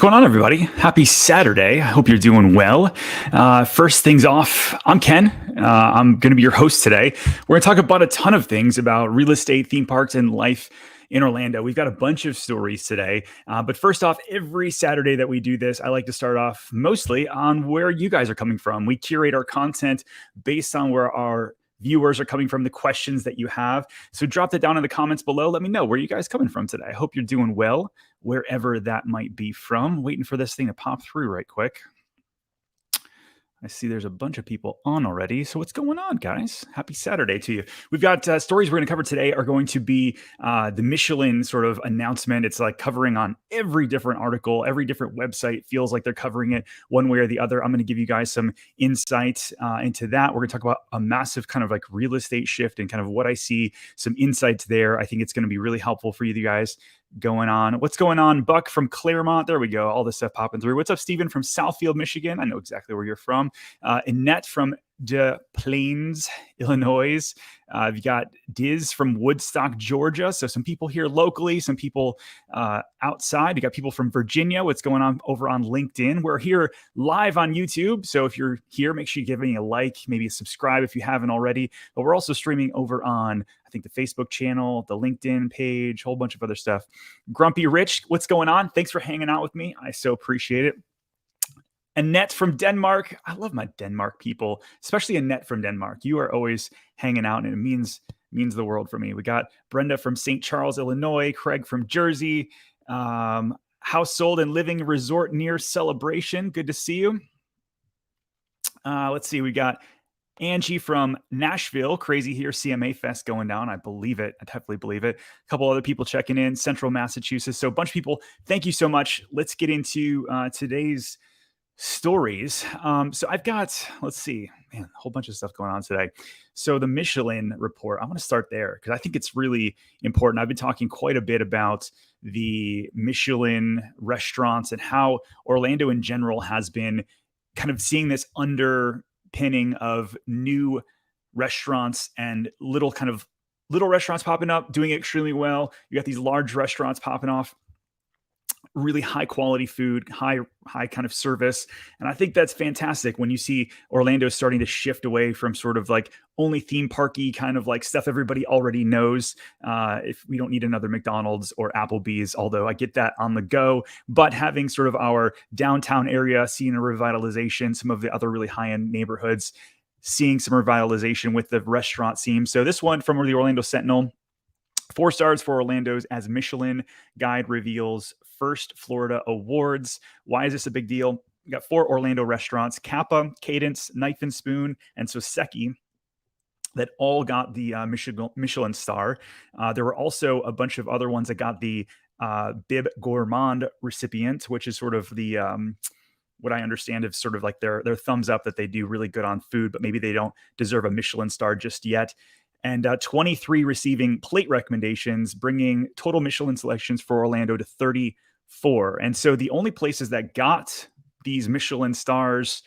going on, everybody? Happy Saturday. I hope you're doing well. First things off, I'm Ken. I'm going to be your host today. We're going to talk about a ton of things about real estate, theme parks, and life in Orlando. We've got a bunch of stories today. But first off, every Saturday that we do this, I like to start off mostly on where you guys are coming from. We curate our content based on where our viewers are coming from, the questions that you have. So drop that down in the comments below. Let me know where you guys coming from today. I hope you're doing well, wherever that might be from. Waiting for this thing to pop through right quick. I see there's a bunch of people on already. So what's going on, guys? Happy Saturday to you. We've got stories we're going to cover today are going to be the Michelin sort of announcement. It's like covering on every different article, every different website feels like they're covering it one way or the other. I'm going to give you guys some insight into that. We're going to talk about a massive kind of like real estate shift and kind of what I see, some insights there. I think it's going to be really helpful for you guys going on. What's going on? Buck from Claremont. There we go. All this stuff popping through. What's up, Stephen from Southfield, Michigan? I know exactly where you're from. Annette from Des Plaines, Illinois. You got Diz from Woodstock, Georgia. So some people here locally, some people outside. You got people from Virginia. What's going on over on LinkedIn? We're here live on YouTube. So if you're here, make sure you give me a like, maybe a subscribe if you haven't already. But we're also streaming over on, I think, the Facebook channel, the LinkedIn page, a whole bunch of other stuff. Grumpy Rich, what's going on? Thanks for hanging out with me. I so appreciate it. Annette from Denmark. I love my Denmark people, especially Annette from Denmark. You are always hanging out, and it means the world for me. We got Brenda from St. Charles, Illinois. Craig from Jersey. House sold and living resort near Celebration. Good to see you. Let's see. We got Angie from Nashville. Crazy here. CMA Fest going down. I believe it. I definitely believe it. A couple other people checking in. Central Massachusetts. So a bunch of people. Thank you so much. Let's get into today's stories. So I've got, let's see, man, a whole bunch of stuff going on today. So the Michelin report, I want to start there because I think it's really important. I've been talking quite a bit about the Michelin restaurants and how Orlando in general has been kind of seeing this underpinning of new restaurants and little restaurants popping up, doing extremely well. You got these large restaurants popping off, really high quality food, high kind of service. And I think that's fantastic when you see Orlando starting to shift away from sort of like only theme parky kind of like stuff everybody already knows. If we don't need another McDonald's or Applebee's, although I get that on the go, but having sort of our downtown area, seeing a revitalization, some of the other really high-end neighborhoods, seeing some revitalization with the restaurant scene. So this one from the Orlando Sentinel, 4 stars for Orlando's as Michelin Guide reveals first Florida awards. Why is this a big deal? We got 4 Orlando restaurants, Kappa, Cadence, Knife and Spoon, and Soseki, that all got the Michelin star. There were also a bunch of other ones that got the Bib Gourmand recipient, which is sort of the what I understand is sort of like their thumbs up that they do really good on food, but maybe they don't deserve a Michelin star just yet. And 23 receiving plate recommendations, bringing total Michelin selections for Orlando to 34. And so the only places that got these Michelin stars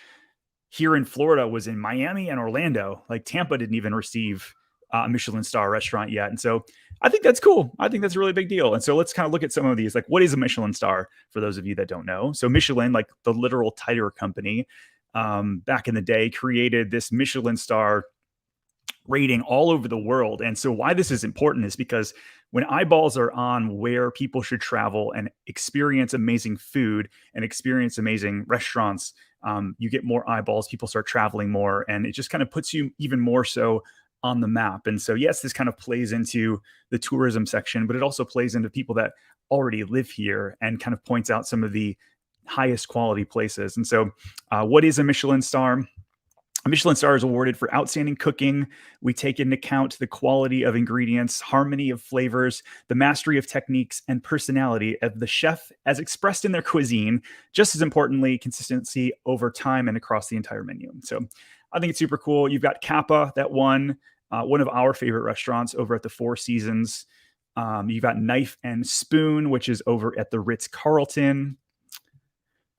here in Florida was in Miami and Orlando. Like Tampa didn't even receive a Michelin star restaurant yet. And so I think that's cool. I think that's a really big deal. And so let's kind of look at some of these. Like, what is a Michelin star for those of you that don't know? So Michelin, like the literal tire company, back in the day, created this Michelin star rating all over the world. And so why this is important is because when eyeballs are on where people should travel and experience amazing food and experience amazing restaurants, you get more eyeballs, people start traveling more, and it just kind of puts you even more so on the map. And so, yes, this kind of plays into the tourism section, but it also plays into people that already live here and kind of points out some of the highest quality places. And so what is a Michelin star? A Michelin star is awarded for outstanding cooking. We take into account the quality of ingredients, harmony of flavors, the mastery of techniques, and personality of the chef as expressed in their cuisine. Just as importantly, consistency over time and across the entire menu. So I think it's super cool. You've got Kappa that won, one of our favorite restaurants over at the Four Seasons. You've got Knife and Spoon, which is over at the Ritz-Carlton.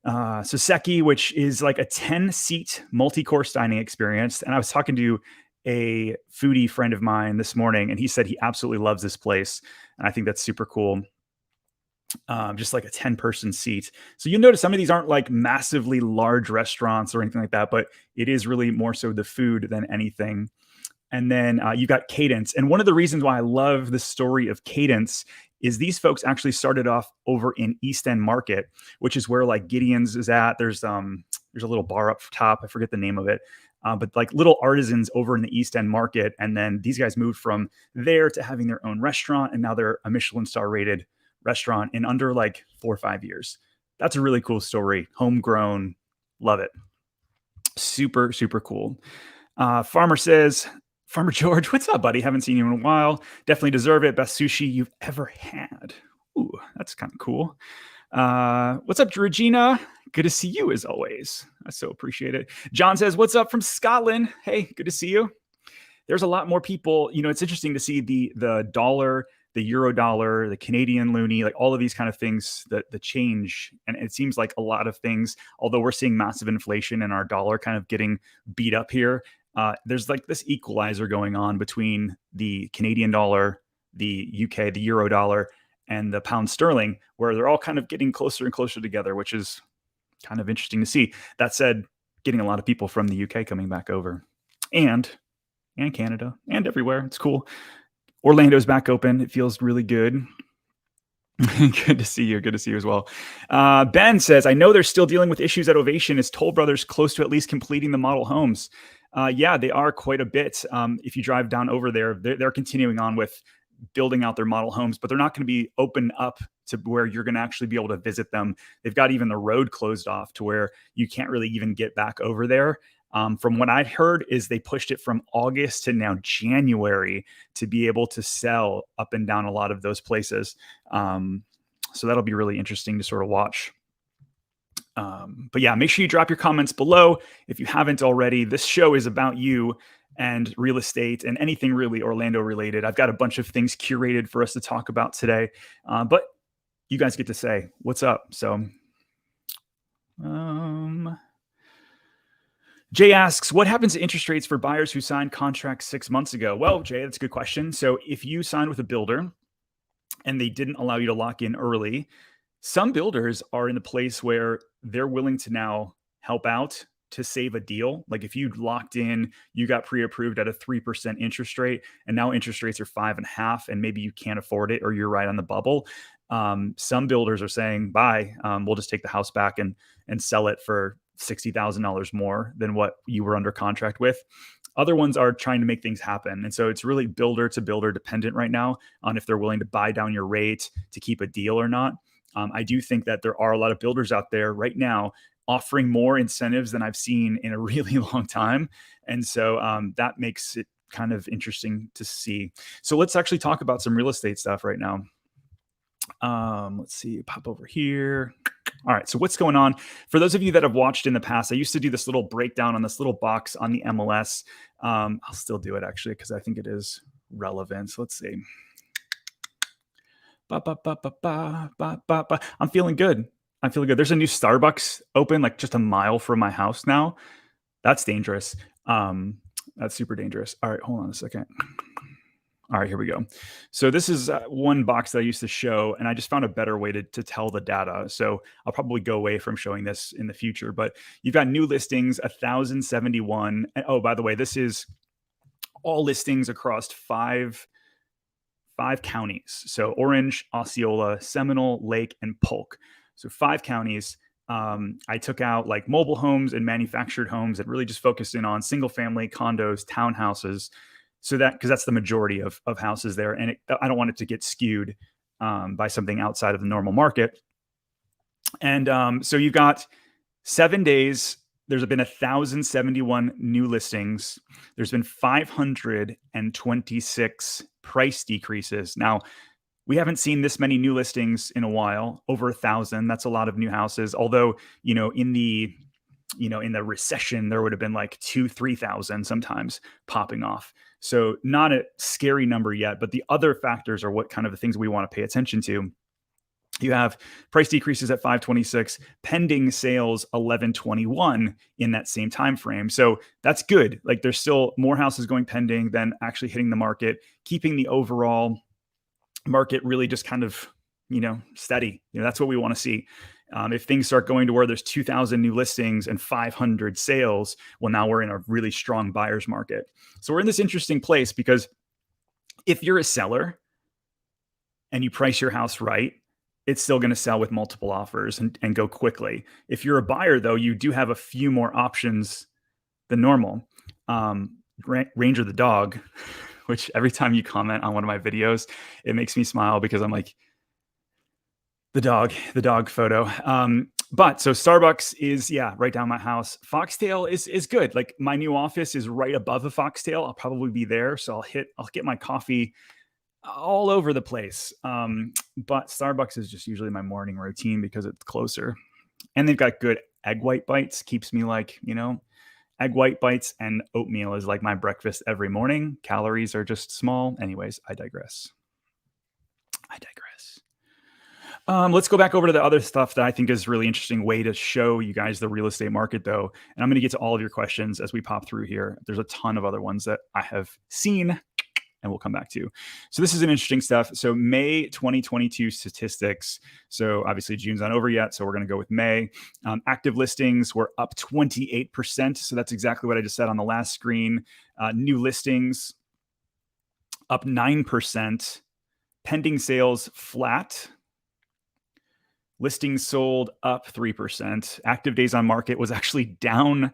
Soseki, which is like a 10-seat multi-course dining experience. And I was talking to a foodie friend of mine this morning, and he said he absolutely loves this place. And I think that's super cool. just like a 10-person seat. So you'll notice some of these aren't like massively large restaurants or anything like that, but it is really more so the food than anything. And then you've got Cadence. And one of the reasons why I love the story of Cadence is these folks actually started off over in East End Market, which is where like Gideon's is at. There's a little bar up top. I forget the name of it. But like little artisans over in the East End Market. And then these guys moved from there to having their own restaurant. And now they're a Michelin star rated restaurant in under like 4 or 5 years. That's a really cool story. Homegrown. Love it. Super, super cool. Farmer George, what's up, buddy? Haven't seen you in a while. Definitely deserve it. Best sushi you've ever had. Ooh, that's kind of cool. What's up, Regina? Good to see you as always. I so appreciate it. John says, what's up from Scotland? Hey, good to see you. There's a lot more people. You know, it's interesting to see the dollar, the euro dollar, the Canadian loonie, like all of these kind of things, the change. And it seems like a lot of things, although we're seeing massive inflation and our dollar kind of getting beat up here, there's like this equalizer going on between the Canadian dollar, the UK, the euro dollar, and the pound sterling, where they're all kind of getting closer and closer together, which is kind of interesting to see. That said, getting a lot of people from the UK coming back over, and Canada and everywhere. It's cool. Orlando's back open. It feels really good. Good to see you. Good to see you as well. Ben says, I know they're still dealing with issues at Ovation. Is Toll Brothers close to at least completing the model homes? Yeah, they are quite a bit. If you drive down over there, they're continuing on with building out their model homes, but they're not going to be open up to where you're going to actually be able to visit them. They've got even the road closed off to where you can't really even get back over there. From what I'd heard is they pushed it from August to now January to be able to sell up and down a lot of those places. So that'll be really interesting to sort of watch. But yeah, make sure you drop your comments below. If you haven't already, this show is about you and real estate and anything really Orlando related. I've got a bunch of things curated for us to talk about today, but you guys get to say what's up. So, Jay asks, what happens to interest rates for buyers who signed contracts 6 months ago? Well, Jay, that's a good question. So if you signed with a builder and they didn't allow you to lock in early, some builders are in the place where they're willing to now help out to save a deal. Like if you locked in, you got pre-approved at a 3% interest rate, and now interest rates are 5.5%, and maybe you can't afford it or you're right on the bubble. Some builders are saying, bye, we'll just take the house back and sell it for $60,000 more than what you were under contract with. Other ones are trying to make things happen. And so it's really builder to builder dependent right now on if they're willing to buy down your rate to keep a deal or not. I do think that there are a lot of builders out there right now offering more incentives than I've seen in a really long time. And so that makes it kind of interesting to see. So let's actually talk about some real estate stuff right now. Let's see, pop over here. All right, so what's going on? For those of you that have watched in the past, I used to do this little breakdown on this little box on the MLS. I'll still do it actually because I think it is relevant. So let's see. I'm feeling good. I'm feeling good. There's a new Starbucks open like just a mile from my house now. That's dangerous. That's super dangerous. All right, hold on a second. All right, here we go. So this is one box that I used to show, and I just found a better way to tell the data. So I'll probably go away from showing this in the future, but you've got new listings, 1,071. And, oh, by the way, this is all listings across five counties. So Orange, Osceola, Seminole, Lake, and Polk. So 5 counties. I took out like mobile homes and manufactured homes and really just focused in on single family condos, townhouses. So that, because that's the majority of houses there. And I don't want it to get skewed by something outside of the normal market. And so you've got 7 days. There's been 1,071 new listings. There's been 526 price decreases. Now, we haven't seen this many new listings in a while, over 1,000. That's a lot of new houses. Although, in the recession, there would have been like 2,000-3,000 sometimes popping off. So not a scary number yet, but the other factors are what kind of the things we want to pay attention to. You have price decreases at 526, pending sales 1121 in that same time frame. So that's good. Like there's still more houses going pending than actually hitting the market, keeping the overall market really just kind of steady. That's what we want to see. If things start going to where there's 2,000 new listings and 500 sales, well, now we're in a really strong buyer's market. So we're in this interesting place because if you're a seller and you price your house right, it's still going to sell with multiple offers and go quickly. If you're a buyer, though, you do have a few more options than normal. Ranger the dog, which every time you comment on one of my videos, it makes me smile because I'm like, the dog photo. But so Starbucks is, right down my house. Foxtail is good. Like my new office is right above a Foxtail. I'll probably be there. So I'll get my coffee all over the place. But Starbucks is just usually my morning routine because it's closer. And they've got good egg white bites. Keeps me like, egg white bites and oatmeal is like my breakfast every morning. Calories are just small. Anyways, I digress. Let's go back over to the other stuff that I think is really interesting way to show you guys the real estate market, though. And I'm going to get to all of your questions as we pop through here. There's a ton of other ones that I have seen and we'll come back to. So this is an interesting stuff. So May 2022 statistics. So obviously June's not over yet. So we're going to go with May. Active listings were up 28%. So that's exactly what I just said on the last screen. New listings up 9%. Pending sales flat. Listings sold up 3%. Active days on market was actually down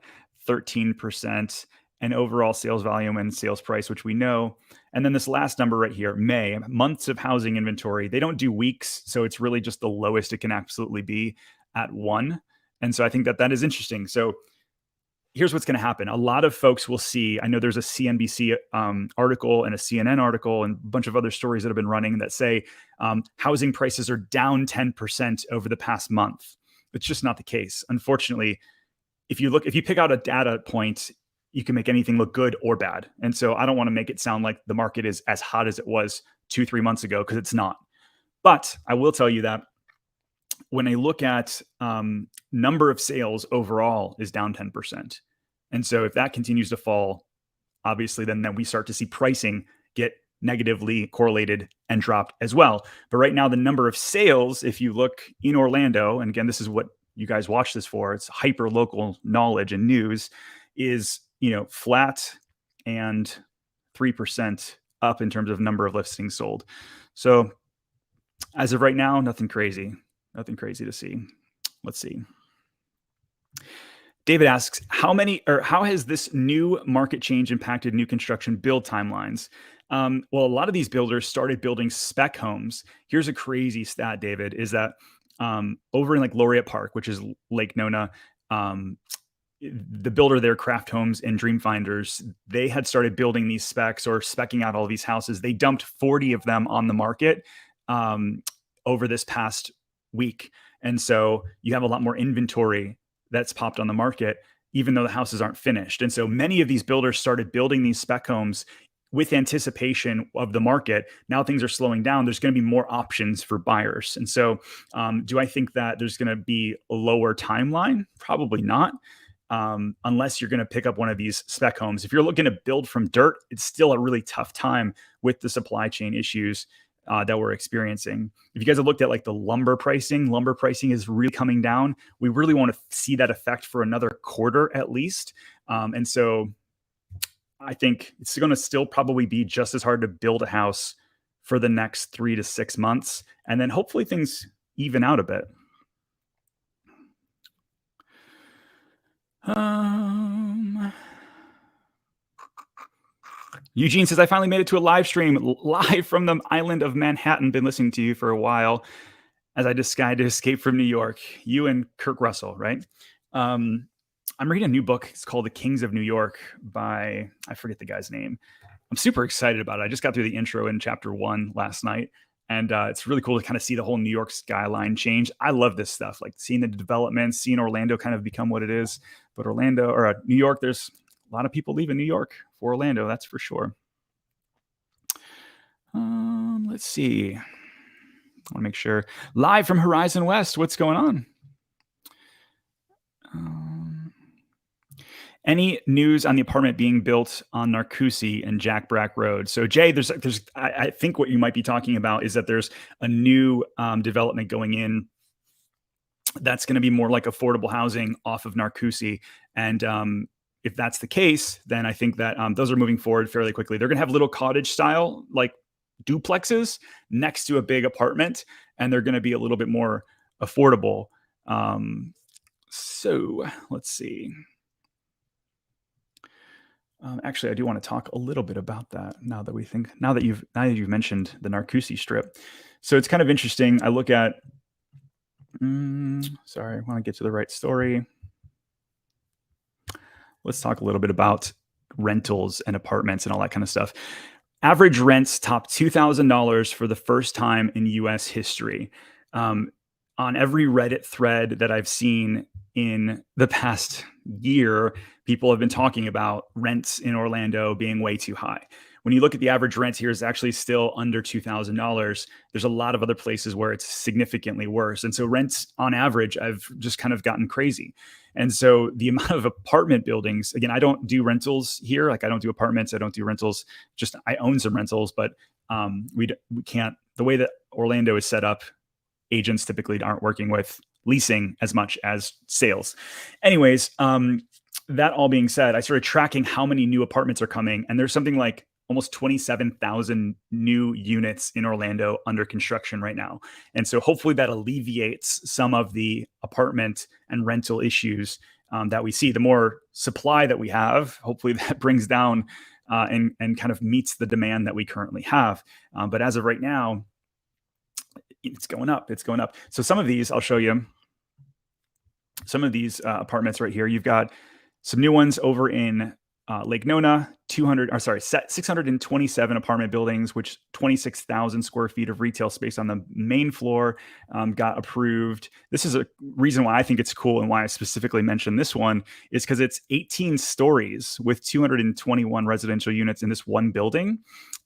13%. And overall sales volume and sales price, which we know. And then this last number right here, May, months of housing inventory. They don't do weeks, so it's really just the lowest it can absolutely be at 1. And so I think that is interesting. So here's what's going to happen. A lot of folks will see, I know there's a CNBC article and a CNN article and a bunch of other stories that have been running that say housing prices are down 10% over the past month. It's just not the case. Unfortunately, if you pick out a data point, you can make anything look good or bad. And so I don't want to make it sound like the market is as hot as it was 2-3 months ago, because it's not. But I will tell you that when I look at number of sales overall is down 10%. And so if that continues to fall, obviously then we start to see pricing get negatively correlated and dropped as well. But right now, the number of sales, if you look in Orlando, and again, this is what you guys watch this for, it's hyper local knowledge and news, is flat and 3% up in terms of number of listings sold. So as of right now, nothing crazy to see. Let's see. David asks, how has this new market change impacted new construction build timelines? Well, a lot of these builders started building spec homes. Here's a crazy stat, David, is that over in like Laureate Park, which is Lake Nona, the builder there, Craft Homes and Dreamfinders, they had started building these specs or speccing out all these houses. They dumped 40 of them on the market over this past week. And so you have a lot more inventory that's popped on the market, even though the houses aren't finished. And so many of these builders started building these spec homes with anticipation of the market. Now things are slowing down. There's going to be more options for buyers. And so do I think that there's going to be a lower timeline? Probably not. Unless you're going to pick up one of these spec homes. If you're looking to build from dirt, it's still a really tough time with the supply chain issues that we're experiencing. If you guys have looked at like the lumber pricing is really coming down. We really want to see that effect for another quarter at least. And so I think it's going to still probably be just as hard to build a house for the next 3 to 6 months. And then hopefully things even out a bit. Eugene says, I finally made it to a live stream live from the island of Manhattan. Been listening to you for a while as I decided to escape from New York. You and Kirk Russell, right? I'm reading a new book. It's called The Kings of New York by, I forget the guy's name. I'm super excited about it. I just got through the intro in chapter 1 last night. And it's really cool to kind of see the whole New York skyline change. I love this stuff, like seeing the developments, seeing Orlando kind of become what it is. But New York, there's a lot of people leaving New York for Orlando, that's for sure. Let's see. I want to make sure. Live from Horizon West, what's going on? Any news on the apartment being built on Narcoossee and Jack Brack Road? So Jay, I think what you might be talking about is that there's a new development going in that's going to be more like affordable housing off of Narcoossee. And if that's the case, then I think that those are moving forward fairly quickly. They're going to have little cottage style, like duplexes next to a big apartment, and they're going to be a little bit more affordable. So let's see. Actually, I do want to talk a little bit about that now that you've mentioned the Narcoossee strip. So it's kind of interesting. I look at, sorry, I want to get to the right story. Let's talk a little bit about rentals and apartments and all that kind of stuff. Average rents topped $2,000 for the first time in U.S. history. On every Reddit thread that I've seen in the past year, people have been talking about rents in Orlando being way too high. When you look at the average rent here, it's actually still under $2,000. There's a lot of other places where it's significantly worse. And so rents on average, I've just kind of gotten crazy. And so the amount of apartment buildings, again, I don't do rentals here. Like I don't do apartments. I don't do rentals. Just I own some rentals, but we can't, the way that Orlando is set up, agents typically aren't working with leasing as much as sales. Anyways, that all being said, I started tracking how many new apartments are coming, and there's something like almost 27,000 new units in Orlando under construction right now. And so hopefully that alleviates some of the apartment and rental issues that we see. The more supply that we have, hopefully that brings down and kind of meets the demand that we currently have. But as of right now, it's going up. It's going up. So some of these, I'll show you. Some of these apartments right here. You've got some new ones over in Lake Nona, 627 apartment buildings, which 26,000 square feet of retail space on the main floor got approved. This is a reason why I think it's cool and why I specifically mentioned this one is because it's 18 stories with 221 residential units in this one building.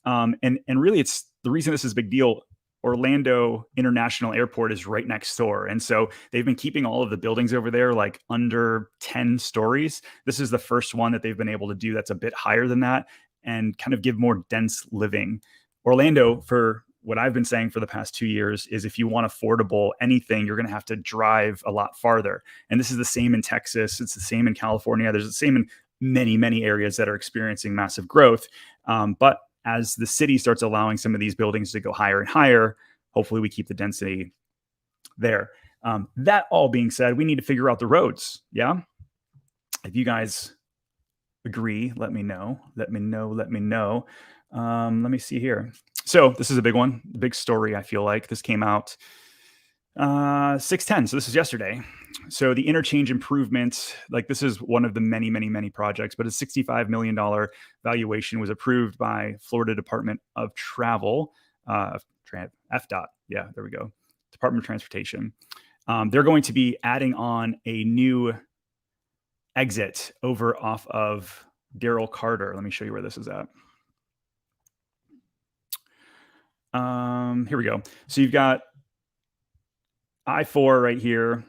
And really, it's the reason this is a big deal. Orlando International Airport is right next door. And so they've been keeping all of the buildings over there like under 10 stories. This is the first one that they've been able to do that's a bit higher than that and kind of give more dense living. Orlando, for what I've been saying for the past 2 years, is if you want affordable anything, you're going to have to drive a lot farther. And this is the same in Texas. It's the same in California. There's the same in many, many areas that are experiencing massive growth. But as the city starts allowing some of these buildings to go higher and higher, hopefully we keep the density there. That all being said, we need to figure out the roads. Yeah. If you guys agree, let me know. Let me know. Let me see here. So this is a big one, big story. I feel like this came out 6/10. So this is yesterday. So the interchange improvement, like this is one of the many, many, many projects, but a $65 million valuation was approved by Florida Department of Travel, FDOT. Yeah, there we go. Department of Transportation. They're going to be adding on a new exit over off of Daryl Carter. Let me show you where this is at. Here we go. So you've got I-4 right here.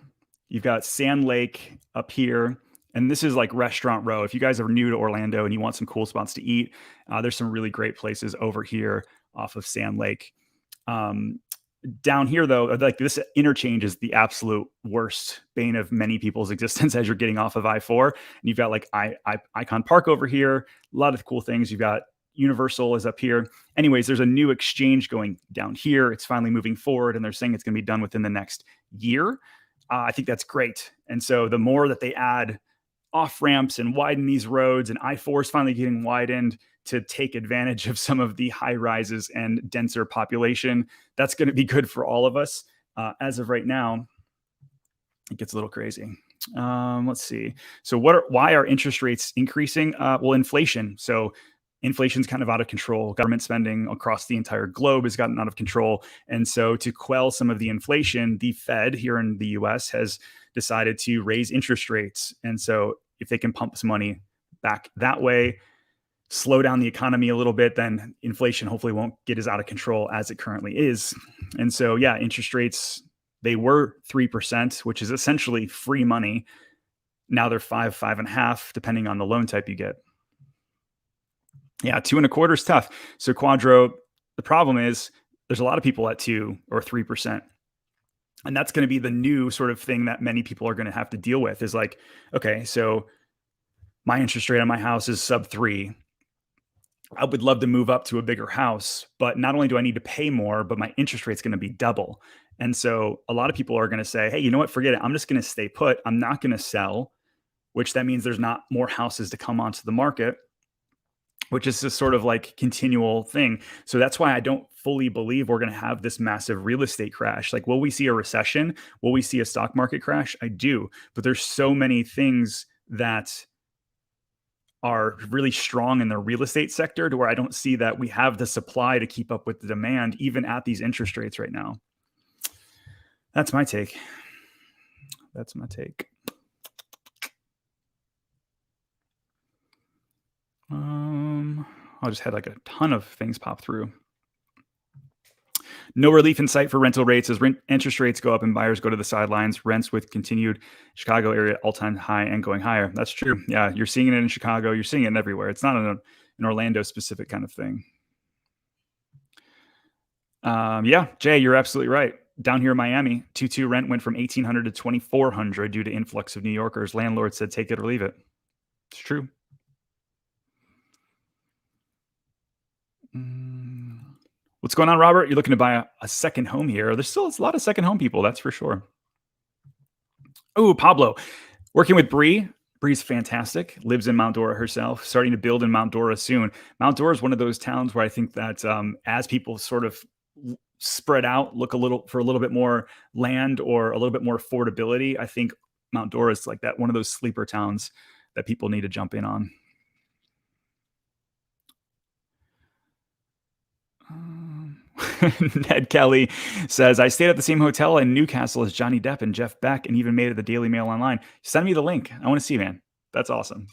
You've got Sand Lake up here. And this is like Restaurant Row. If you guys are new to Orlando and you want some cool spots to eat, there's some really great places over here off of Sand Lake. Down here, though, like this interchange is the absolute worst bane of many people's existence as you're getting off of I-4. And you've got like Icon Park over here. A lot of cool things. You've got Universal is up here. Anyways, there's a new exchange going down here. It's finally moving forward, and they're saying it's going to be done within the next year. I think that's great. And so the more that they add off ramps and widen these roads, and I-4 is finally getting widened to take advantage of some of the high rises and denser population, that's going to be good for all of us. As of right now, it gets a little crazy. Let's see. So why are interest rates increasing? Well, inflation. So inflation's kind of out of control. Government spending across the entire globe has gotten out of control. And so to quell some of the inflation, the Fed here in the US has decided to raise interest rates. And so if they can pump some money back that way, slow down the economy a little bit, then inflation hopefully won't get as out of control as it currently is. And so, yeah, interest rates, they were 3%, which is essentially free money. Now they're 5.5, depending on the loan type you get. Yeah, 2.25 is tough. So Quadro, the problem is there's a lot of people at 2 or 3%. And that's going to be the new sort of thing that many people are going to have to deal with is like, okay, so my interest rate on my house is sub 3. I would love to move up to a bigger house, but not only do I need to pay more, but my interest rate's going to be double. And so a lot of people are going to say, hey, you know what? Forget it. I'm just going to stay put. I'm not going to sell, which that means there's not more houses to come onto the market, which is this sort of like continual thing. So that's why I don't fully believe we're going to have this massive real estate crash. Like, will we see a recession? Will we see a stock market crash? I do. But there's so many things that are really strong in the real estate sector to where I don't see that we have the supply to keep up with the demand, even at these interest rates right now. That's my take. That's my take. I just had like a ton of things pop through. No relief in sight for rental rates as interest rates go up and buyers go to the sidelines. Rents with continued Chicago area all-time high and going higher. That's true. Yeah, you're seeing it in Chicago. You're seeing it everywhere. It's not an Orlando specific kind of thing. Yeah, Jay, you're absolutely right. Down here in Miami, 2.2 rent went from $1,800 to $2,400 due to influx of New Yorkers. Landlord said, take it or leave it. It's true. What's going on, Robert? You're looking to buy a second home here. There's still a lot of second home people, that's for sure. Oh, Pablo, working with Bree. Bree's fantastic. Lives in Mount Dora herself. Starting to build in Mount Dora soon. Mount Dora is one of those towns where I think that as people sort of spread out, look for a little bit more land or a little bit more affordability, I think Mount Dora is like that, one of those sleeper towns that people need to jump in on. Ned Kelly says, I stayed at the same hotel in Newcastle as Johnny Depp and Jeff Beck and even made it the Daily Mail online. Send me the link. I want to see, man. That's awesome.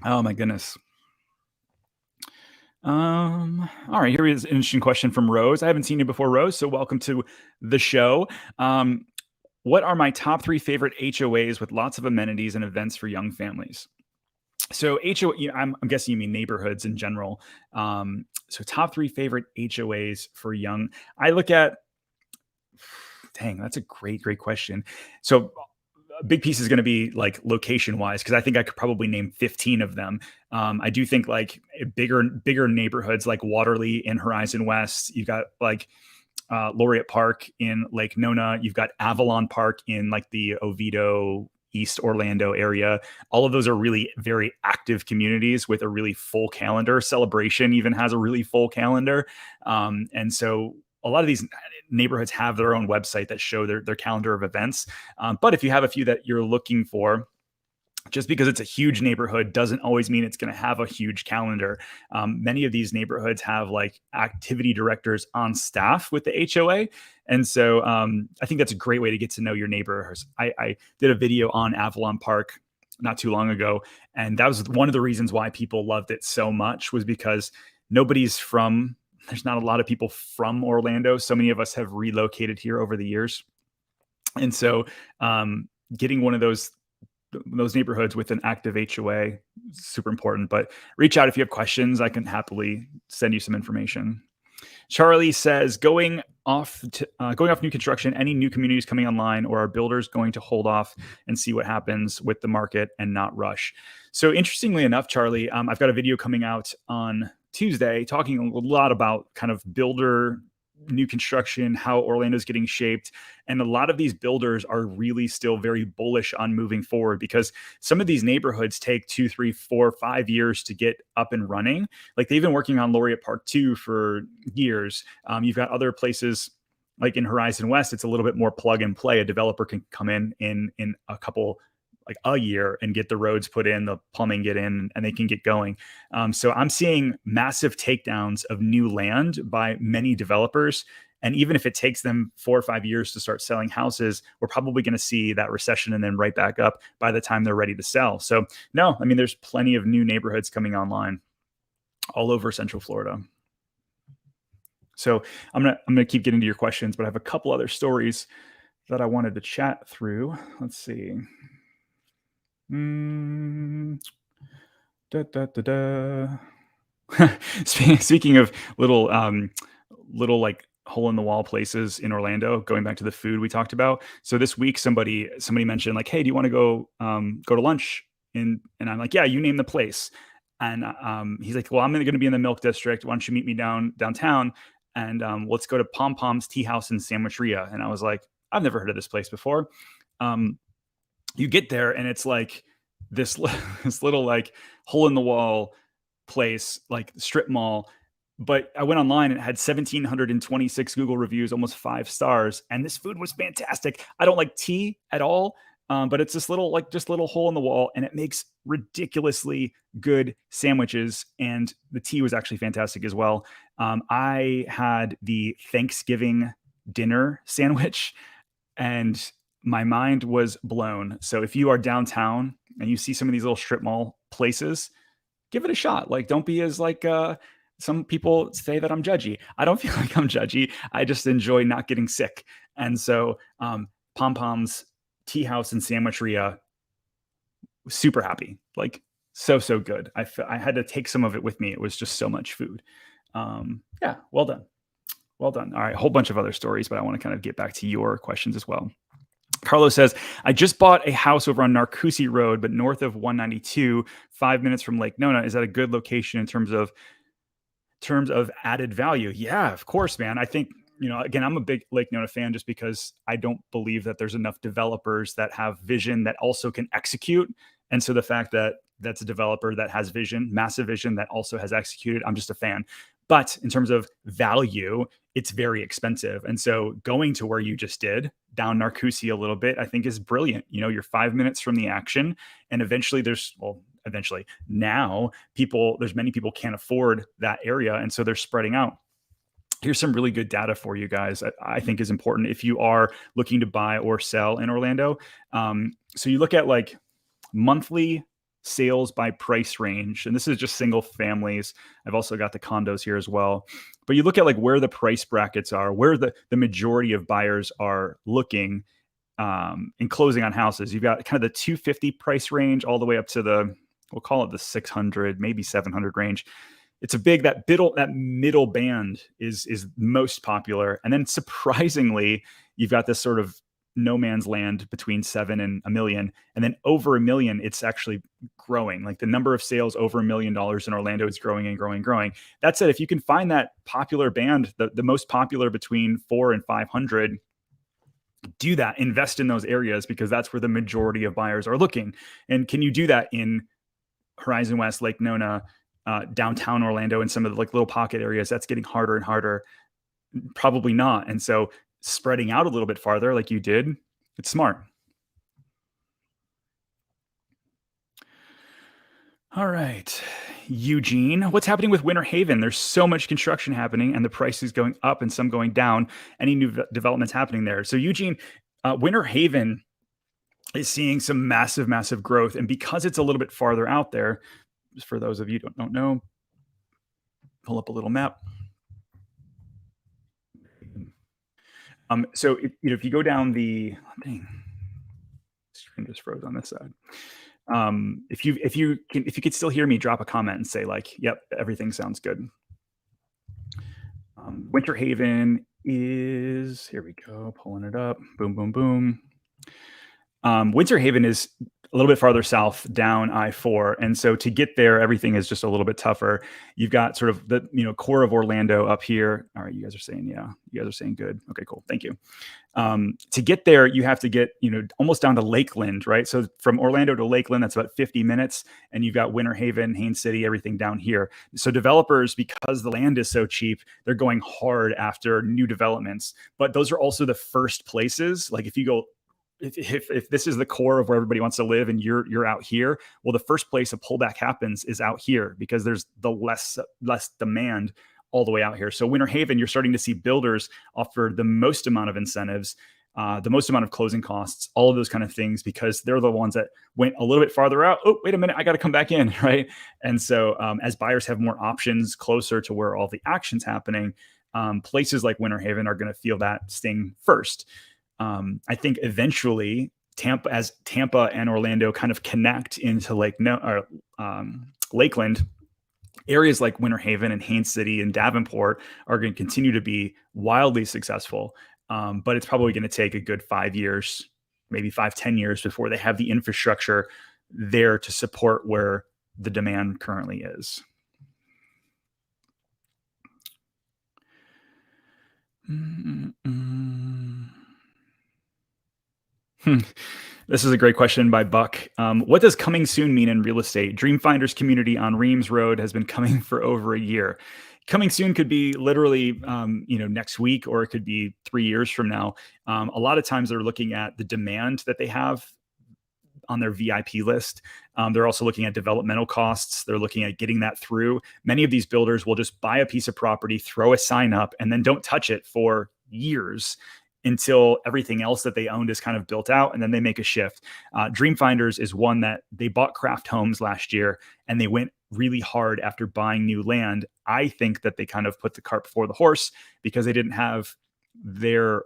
Oh, my goodness. All right, here is an interesting question from Rose. I haven't seen you before, Rose, so welcome to the show. What are my top 3 favorite HOAs with lots of amenities and events for young families? So HOA, I'm guessing you mean neighborhoods in general. So top 3 favorite HOAs for young. I look at, dang, that's a great question. So a big piece is going to be like location wise, because I think I could probably name 15 of them. I do think like bigger neighborhoods like Waterley in Horizon West. You've got like Laureate Park in Lake Nona. You've got Avalon Park in like the Oviedo, East Orlando area. All of those are really very active communities with a really full calendar. Celebration even has a really full calendar. And so a lot of these neighborhoods have their own website that show their calendar of events. But if you have a few that you're looking for, just because it's a huge neighborhood doesn't always mean it's going to have a huge calendar. Many of these neighborhoods have like activity directors on staff with the HOA. And so I think that's a great way to get to know your neighbors. I did a video on Avalon Park not too long ago. And that was one of the reasons why people loved it so much, was because there's not a lot of people from Orlando. So many of us have relocated here over the years. And so getting one of those neighborhoods with an active HOA is super important. But reach out if you have questions. I can happily send you some information. Charlie says, going off new construction, any new communities coming online, or are builders going to hold off and see what happens with the market and not rush? So interestingly enough, Charlie, I've got a video coming out on Tuesday talking a lot about kind of builder new construction, how Orlando's getting shaped. And a lot of these builders are really still very bullish on moving forward, because some of these neighborhoods take 2, 3, 4, 5 years to get up and running. Like they've been working on Laureate Park 2 for years. You've got other places like in Horizon West, it's a little bit more plug and play. A developer can come in a couple, like a year, and get the roads put in, the plumbing get in, and they can get going. So I'm seeing massive takedowns of new land by many developers. And even if it takes them 4 or 5 years to start selling houses, we're probably going to see that recession and then right back up by the time they're ready to sell. So no, I mean, there's plenty of new neighborhoods coming online all over Central Florida. So I'm gonna keep getting to your questions, but I have a couple other stories that I wanted to chat through. Let's see. Da, da, da, da. Speaking of little like hole in the wall places in Orlando, going back to the food we talked about. So this week, somebody mentioned like, "Hey, do you want to go to lunch?" And I'm like, "Yeah, you name the place." And he's like, "Well, I'm going to be in the Milk District. Why don't you meet me downtown? And let's go to Pom Pom's Tea House and Sandwicheria." And I was like, "I've never heard of this place before." Um, you get there and it's like this this little like hole in the wall place, like strip mall. But I went online and it had 1,726 Google reviews, almost 5 stars, and this food was fantastic. I don't like tea at all, but it's this little just little hole in the wall, and it makes ridiculously good sandwiches. And the tea was actually fantastic as well. I had the Thanksgiving dinner sandwich, and my mind was blown. So if you are downtown and you see some of these little strip mall places, give it a shot. Like, don't be as like some people say that I'm judgy. I don't feel like I'm judgy. I just enjoy not getting sick. And so Pom Pom's Tea House and Sandwicheria, super happy. Like, so good. I had to take some of it with me. It was just so much food. Yeah, well done. Well done. All right, a whole bunch of other stories, but I want to kind of get back to your questions as well. Carlos says, "I just bought a house over on Narcoossee Road, but north of 192, 5 minutes from Lake Nona. Is that a good location in terms of added value?" Yeah, of course, man. I think, again, I'm a big Lake Nona fan just because I don't believe that there's enough developers that have vision that also can execute. And so the fact that that's a developer that has vision, massive vision, that also has executed, I'm just a fan. But in terms of value, it's very expensive. And so going to where you just did, down Narcoossee a little bit, I think is brilliant. You're 5 minutes from the action, and eventually now there's many people can't afford that area, and so they're spreading out. Here's some really good data for you guys I think is important if you are looking to buy or sell in Orlando. So you look at like monthly sales by price range, and this is just single families. I've also got the condos here as well. But you look at like where the price brackets are, where the majority of buyers are looking in closing on houses. You've got kind of the 250 price range all the way up to we'll call it the 600, maybe 700 range. It's a big, that middle band is most popular. And then surprisingly, you've got this sort of no man's land between 7 and a million. And then over a million, it's actually growing. Like the number of sales over $1 million in Orlando is growing and growing and growing. That said, if you can find that popular band, the most popular between 4 and 500, do that, invest in those areas, because that's where the majority of buyers are looking. And can you do that in Horizon West, Lake Nona, downtown Orlando, and some of the like little pocket areas? That's getting harder and harder. Probably not. And so spreading out a little bit farther, like you did, it's smart. All right, Eugene, what's happening with Winter Haven? There's so much construction happening, and the price is going up and some going down. Any new developments happening there? So Eugene, Winter Haven is seeing some massive, massive growth, and because it's a little bit farther out there, just for those of you who don't know, pull up a little map. So if you go down the screen just froze on this side. If you could still hear me, drop a comment and say like, "Yep, everything sounds good." Winter Haven is, here we go, pulling it up. Boom, boom, boom. Winter Haven is a little bit farther south down I-4. And so to get there, everything is just a little bit tougher. You've got sort of the core of Orlando up here. All right, you guys are saying, yeah, you guys are saying good. Okay, cool. Thank you. To get there, you have to get, almost down to Lakeland, right? So from Orlando to Lakeland, that's about 50 minutes. And you've got Winter Haven, Haines City, everything down here. So developers, because the land is so cheap, they're going hard after new developments. But those are also the first places. Like if you go, if this is the core of where everybody wants to live and you're out here, well, the first place a pullback happens is out here, because there's the less demand all the way out here. So Winter Haven, you're starting to see builders offer the most amount of incentives, the most amount of closing costs, all of those kind of things, because they're the ones that went a little bit farther out. Oh, wait a minute, I got to come back in, right? And so as buyers have more options closer to where all the action's happening, places like Winter Haven are going to feel that sting first. I think eventually as Tampa and Orlando kind of connect into Lakeland, areas like Winter Haven and Haines City and Davenport are going to continue to be wildly successful. But it's probably going to take a good 5 years, maybe 5-10 years before they have the infrastructure there to support where the demand currently is. This is a great question by Buck. What does coming soon mean in real estate? Dreamfinders community on Reams Road has been coming for over a year. Coming soon could be literally, next week, or it could be 3 years from now. A lot of times they're looking at the demand that they have on their VIP list. They're also looking at developmental costs. They're looking at getting that through. Many of these builders will just buy a piece of property, throw a sign up, and then don't touch it for years until everything else that they owned is kind of built out, and then they make a shift. Dreamfinders is one that they bought Craft Homes last year, and they went really hard after buying new land. I think that they kind of put the cart before the horse because they didn't have their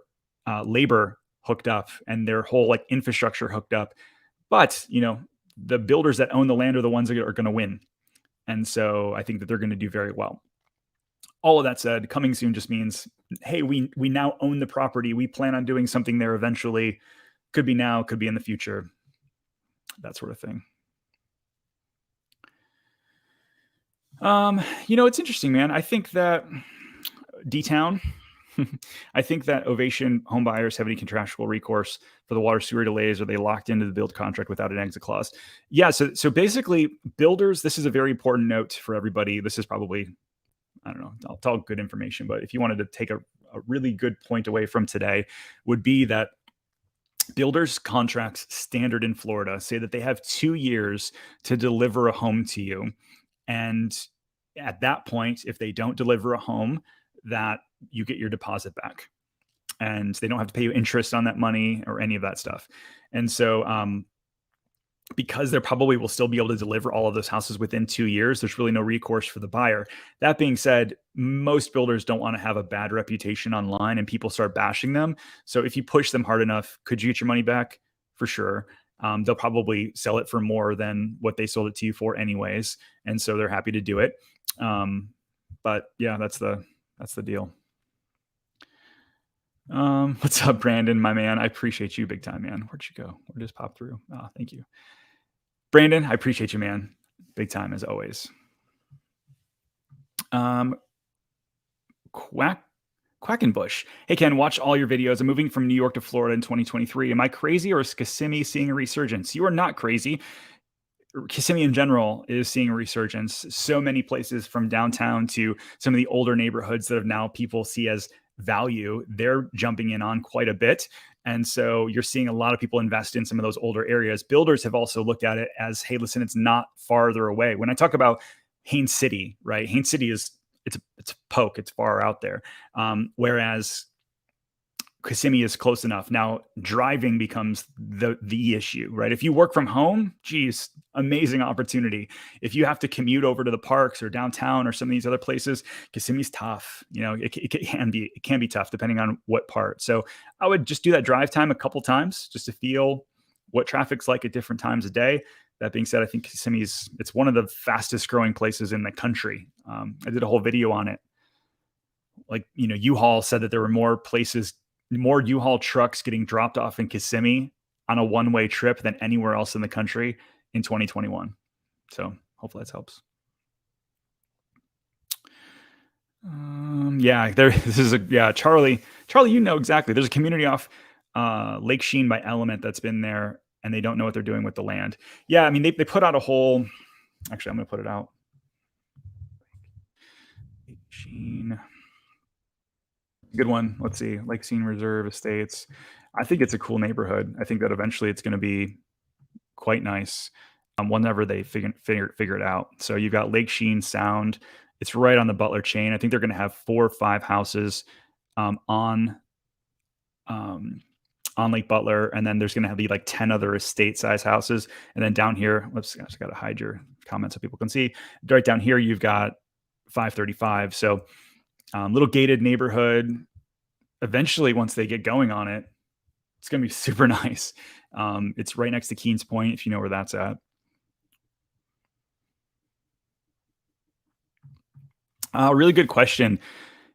labor hooked up and their whole infrastructure hooked up. But, the builders that own the land are the ones that are going to win. And so I think that they're going to do very well. All of that said, coming soon just means, hey, we now own the property. We plan on doing something there eventually. Could be now, could be in the future. That sort of thing. It's interesting, man. I think that D-Town, I think that Ovation home buyers have any contractual recourse for the water sewer delays. Are they locked into the build contract without an exit clause? Yeah. So basically, builders, this is a very important note for everybody. This is probably, I don't know, I'll tell good information, but if you wanted to take a really good point away from today, would be that builders contracts standard in Florida say that they have 2 years to deliver a home to you. And at that point, if they don't deliver a home, that you get your deposit back, and they don't have to pay you interest on that money or any of that stuff. And so, because they probably will still be able to deliver all of those houses within 2 years, there's really no recourse for the buyer. That being said, most builders don't want to have a bad reputation online and people start bashing them. So if you push them hard enough, could you get your money back? For sure. They'll probably sell it for more than what they sold it to you for anyways. And so they're happy to do it. But yeah, that's the deal. What's up, Brandon, my man? I appreciate you big time, man. Where'd you go? Where just popped through? Thank you. Brandon, I appreciate you, man. Big time as always. Quackenbush. Hey, Ken, watch all your videos. I'm moving from New York to Florida in 2023. Am I crazy, or is Kissimmee seeing a resurgence? You are not crazy. Kissimmee in general is seeing a resurgence. So many places from downtown to some of the older neighborhoods that have now people see as value, they're jumping in on quite a bit. And so you're seeing a lot of people invest in some of those older areas. Builders have also looked at it as, hey, listen, it's not farther away. When I talk about Haines City, right? Haines City it's a poke, it's far out there. Whereas Kissimmee is close enough. Now, driving becomes the issue, right? If you work from home, geez, amazing opportunity. If you have to commute over to the parks or downtown or some of these other places, Kissimmee's tough. It can be tough depending on what part. So I would just do that drive time a couple times just to feel what traffic's like at different times of day. That being said, I think Kissimmee's, it's one of the fastest growing places in the country. I did a whole video on it. U-Haul said that there were more U-Haul trucks getting dropped off in Kissimmee on a one-way trip than anywhere else in the country in 2021. So hopefully that helps. Charlie, you know exactly. There's a community off Lake Sheen by Element that's been there, and they don't know what they're doing with the land. Yeah, I mean, they put out a whole, actually, I'm going to put it out. Lake Sheen. Good one. Let's see. Lake Sheen Reserve Estates. I think it's a cool neighborhood. I think that eventually it's going to be quite nice whenever they figure it out. So you've got Lake Sheen Sound. It's right on the Butler chain. I think they're going to have 4 or 5 houses on Lake Butler, and then there's going to be like 10 other estate-size houses. And then down here, I just got to hide your comments so people can see. Right down here, you've got 535. So little gated neighborhood. Eventually, once they get going on it, It's going to be super nice. It's right next to Keens Point, if you know where that's at. Really good question.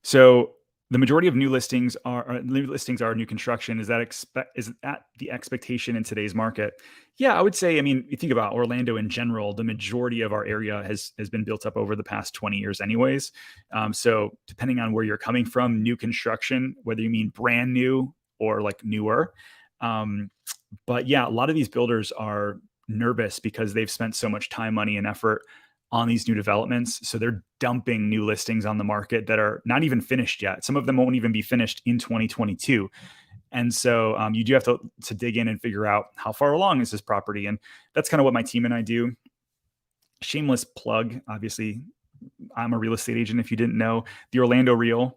So the majority of new listings are new construction. Is that the expectation in today's market? Yeah, I would say. I mean, you think about Orlando in general. The majority of our area has been built up over the past 20 years, anyways. So depending on where you're coming from, new construction, whether you mean brand new or like newer, um, but yeah, a lot of these builders are nervous because they've spent so much time, money, and effort on these new developments. So they're dumping new listings on the market that are not even finished yet. Some of them won't even be finished in 2022. And so you do have to dig in and figure out how far along is this property. And that's kind of what my team and I do. Shameless plug, obviously, I'm a real estate agent. If you didn't know, the Orlando Real,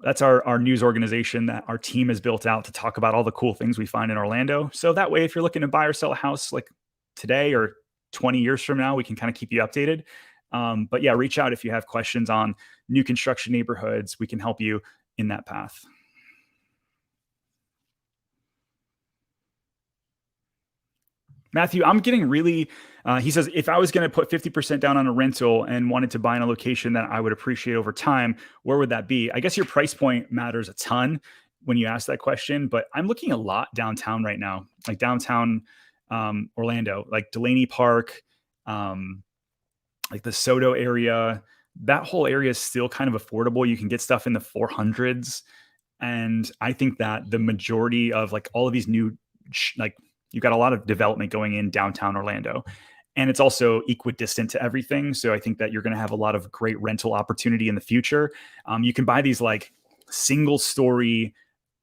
that's our news organization that our team has built out to talk about all the cool things we find in Orlando. So that way, if you're looking to buy or sell a house like today or 20 years from now, we can kind of keep you updated. But yeah, reach out if you have questions on new construction neighborhoods. We can help you in that path. Matthew, I'm getting really, he says, if I was going to put 50% down on a rental and wanted to buy in a location that I would appreciate over time, where would that be? I guess your price point matters a ton when you ask that question, but I'm looking a lot downtown right now, like downtown Orlando, like Delaney Park, um, like the Soto area. That whole area is still kind of affordable. You can get stuff in the 400s. And I think that the majority of like all of these new, like you've got a lot of development going in downtown Orlando. And it's also equidistant to everything. So I think that you're going to have a lot of great rental opportunity in the future. You can buy these like single story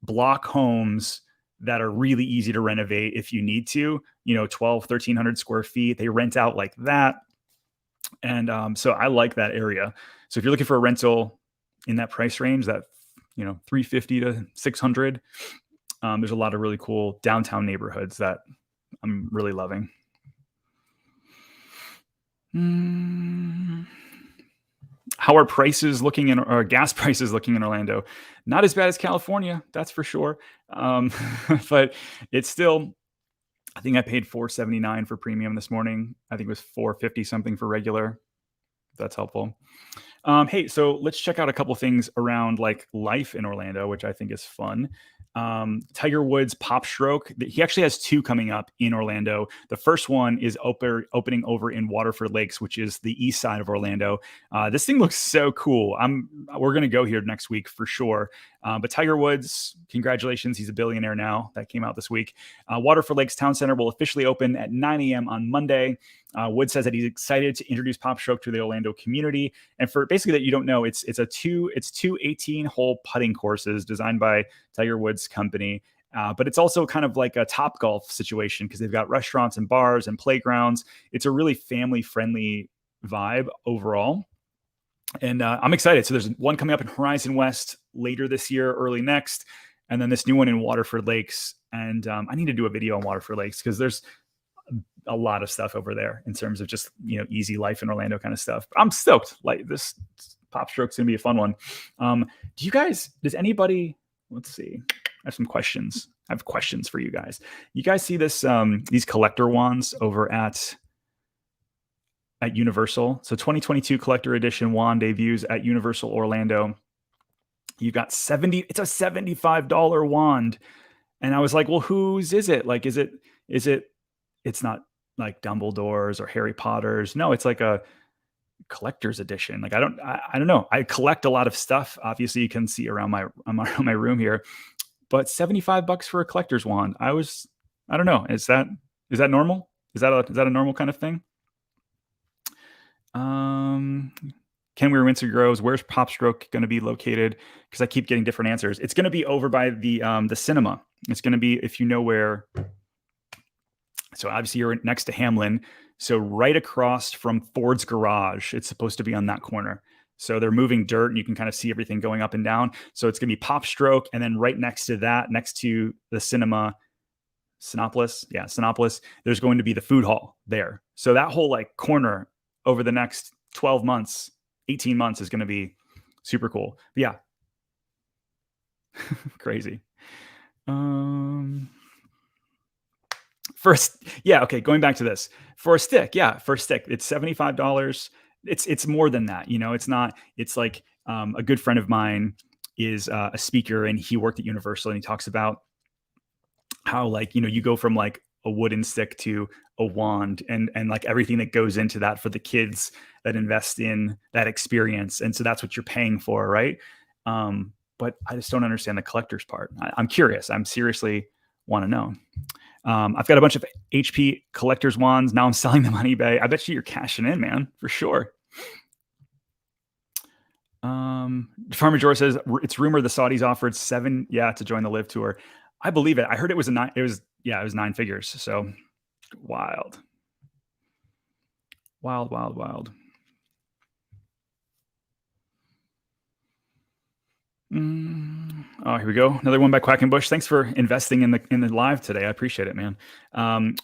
block homes that are really easy to renovate if you need to, 12, 1,300 square feet. They rent out like that. And so I like that area. So if you're looking for a rental in that price range, that 350 to 600, there's a lot of really cool downtown neighborhoods that I'm really loving. How are prices looking in, or gas prices looking in Orlando? Not as bad as California, that's for sure. But it's still, I think I paid $4.79 for premium this morning. I think it was $4.50 something for regular. That's helpful. Hey, so let's check out a couple things around like life in Orlando, which I think is fun. Tiger Woods PopStoke. He actually has two coming up in Orlando. The first one is opening over in Waterford Lakes, which is the east side of Orlando. This thing looks so cool. We're gonna go here next week for sure. But Tiger Woods, congratulations, he's a billionaire now. That came out this week. Waterford Lakes Town Center will officially open at 9 a.m. on Monday. Wood says that he's excited to introduce PopStoke to the Orlando community. And for basically that you don't know, it's two 18-hole putting courses designed by Tiger Woods' company. But it's also kind of like a Top Golf situation because they've got restaurants and bars and playgrounds. It's a really family-friendly vibe overall. And I'm excited. So there's one coming up in Horizon West later this year, early next, and then this new one in Waterford Lakes. And I need to do a video on Waterford Lakes because there's a lot of stuff over there in terms of just easy life in Orlando kind of stuff. But I'm stoked. Like this PopStoke's gonna be a fun one. Does anybody? Let's see. I have some questions. I have questions for you guys. You guys see this? These collector wands over at Universal. So 2022 collector edition wand debuts at Universal Orlando. You got it's a $75 wand. And I was like, well, whose is it? Like, it's not like Dumbledore's or Harry Potter's. No, it's like a collector's edition. Like, I don't know. I collect a lot of stuff. Obviously you can see around my room here, but $75 for a collector's wand. I don't know. Is that normal? Is that a normal kind of thing? Can we Windsor Groves? Where's PopStoke going to be located? Because I keep getting different answers. It's going to be over by the cinema. It's going to be, if you know where. So obviously you're next to Hamlin. So right across from Ford's garage, it's supposed to be on that corner. So they're moving dirt and you can kind of see everything going up and down. So it's going to be PopStoke. And then right next to that, next to the cinema, Sinopolis, there's going to be the food hall there. So that whole like corner over the next 12 months, 18 months is going to be super cool. But yeah. Crazy. Yeah, okay, going back to this. For a stick, yeah, for a stick, it's $75. It's more than that, it's not, it's like, a good friend of mine is a speaker, and he worked at Universal, and he talks about how, like, you go from like a wooden stick to a wand, and like everything that goes into that for the kids that invest in that experience. And so that's what you're paying for, right? But I just don't understand the collector's part. I'm curious. I'm seriously want to know. I've got a bunch of HP collector's wands. Now I'm selling them on eBay. I bet you're cashing in, man, for sure. Farmer George says it's rumored the Saudis offered to join the Live Tour. I believe it. I heard it was it was 9 figures. So wild. Wild, wild, wild. Oh, here we go. Another one by Quackenbush. Thanks for investing in the live today. I appreciate it, man.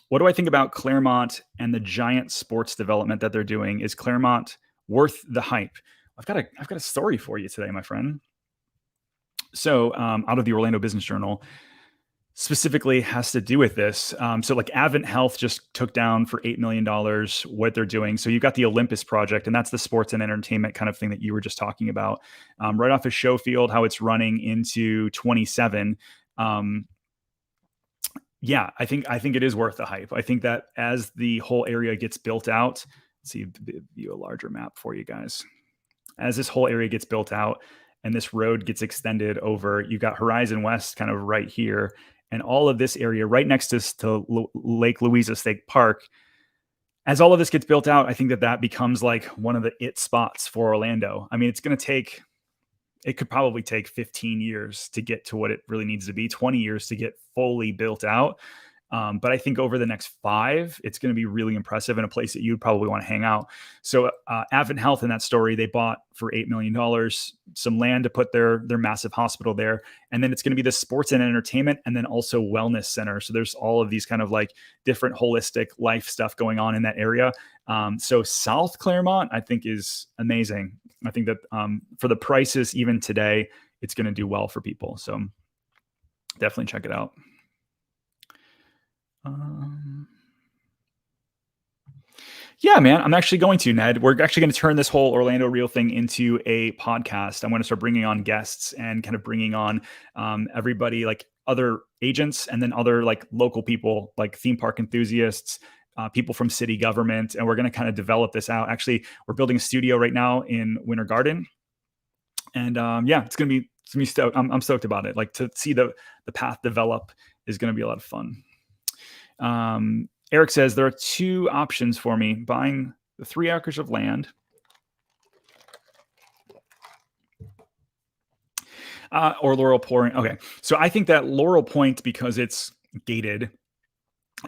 What do I think about Claremont and the giant sports development that they're doing? Is Claremont worth the hype? I've got a story for you today, my friend. So, out of the Orlando Business Journal, specifically has to do with this. So like Avent Health just took down for $8 million what they're doing. So you've got the Olympus project, and that's the sports and entertainment kind of thing that you were just talking about. Right off of Schofield, how it's running into 27. Yeah, I think it is worth the hype. I think that as the whole area gets built out, let's see, view a larger map for you guys. As this whole area gets built out and this road gets extended over, you got Horizon West kind of right here, and all of this area right next to Lake Louisa State Park. As all of this gets built out, I think that becomes like one of the it spots for Orlando. I mean, it could probably take 15 years to get to what it really needs to be, 20 years to get fully built out. But I think over the next 5, it's going to be really impressive, in a place that you'd probably want to hang out. So Avent Health, in that story, they bought for $8 million some land to put their massive hospital there. And then it's going to be the sports and entertainment, and then also wellness center. So there's all of these kind of like different holistic life stuff going on in that area. So South Claremont, I think, is amazing. I think that for the prices, even today, it's going to do well for people. So definitely check it out. Yeah, man, I'm actually going to, Ned. We're actually going to turn this whole Orlando Reel thing into a podcast. I want to start bringing on guests and kind of bringing on everybody, like other agents, and then other like local people, like theme park enthusiasts, people from city government. And we're going to kind of develop this out. Actually, we're building a studio right now in Winter Garden. And it's going to be stoked. I'm stoked about it. Like, to see the path develop is going to be a lot of fun. Eric says there are 2 options for me: buying the 3 acres of land, or Laurel Point. Okay, so I think that Laurel Point, because it's gated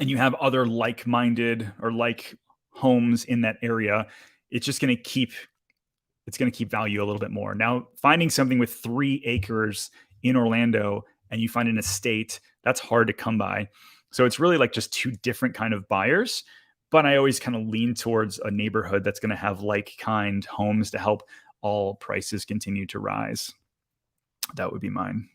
and you have other like-minded or like homes in that area, it's just going to keep value a little bit more. Now, finding something with 3 acres in Orlando, and you find an estate, that's hard to come by. So it's really like just 2 different kind of buyers. But I always kind of lean towards a neighborhood that's going to have like-kind homes to help all prices continue to rise. That would be mine.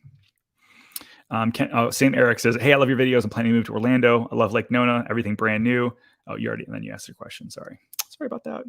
Same Eric says, hey, I love your videos. I'm planning to move to Orlando. I love Lake Nona. Everything brand new. Oh, and then you asked your question. Sorry about that.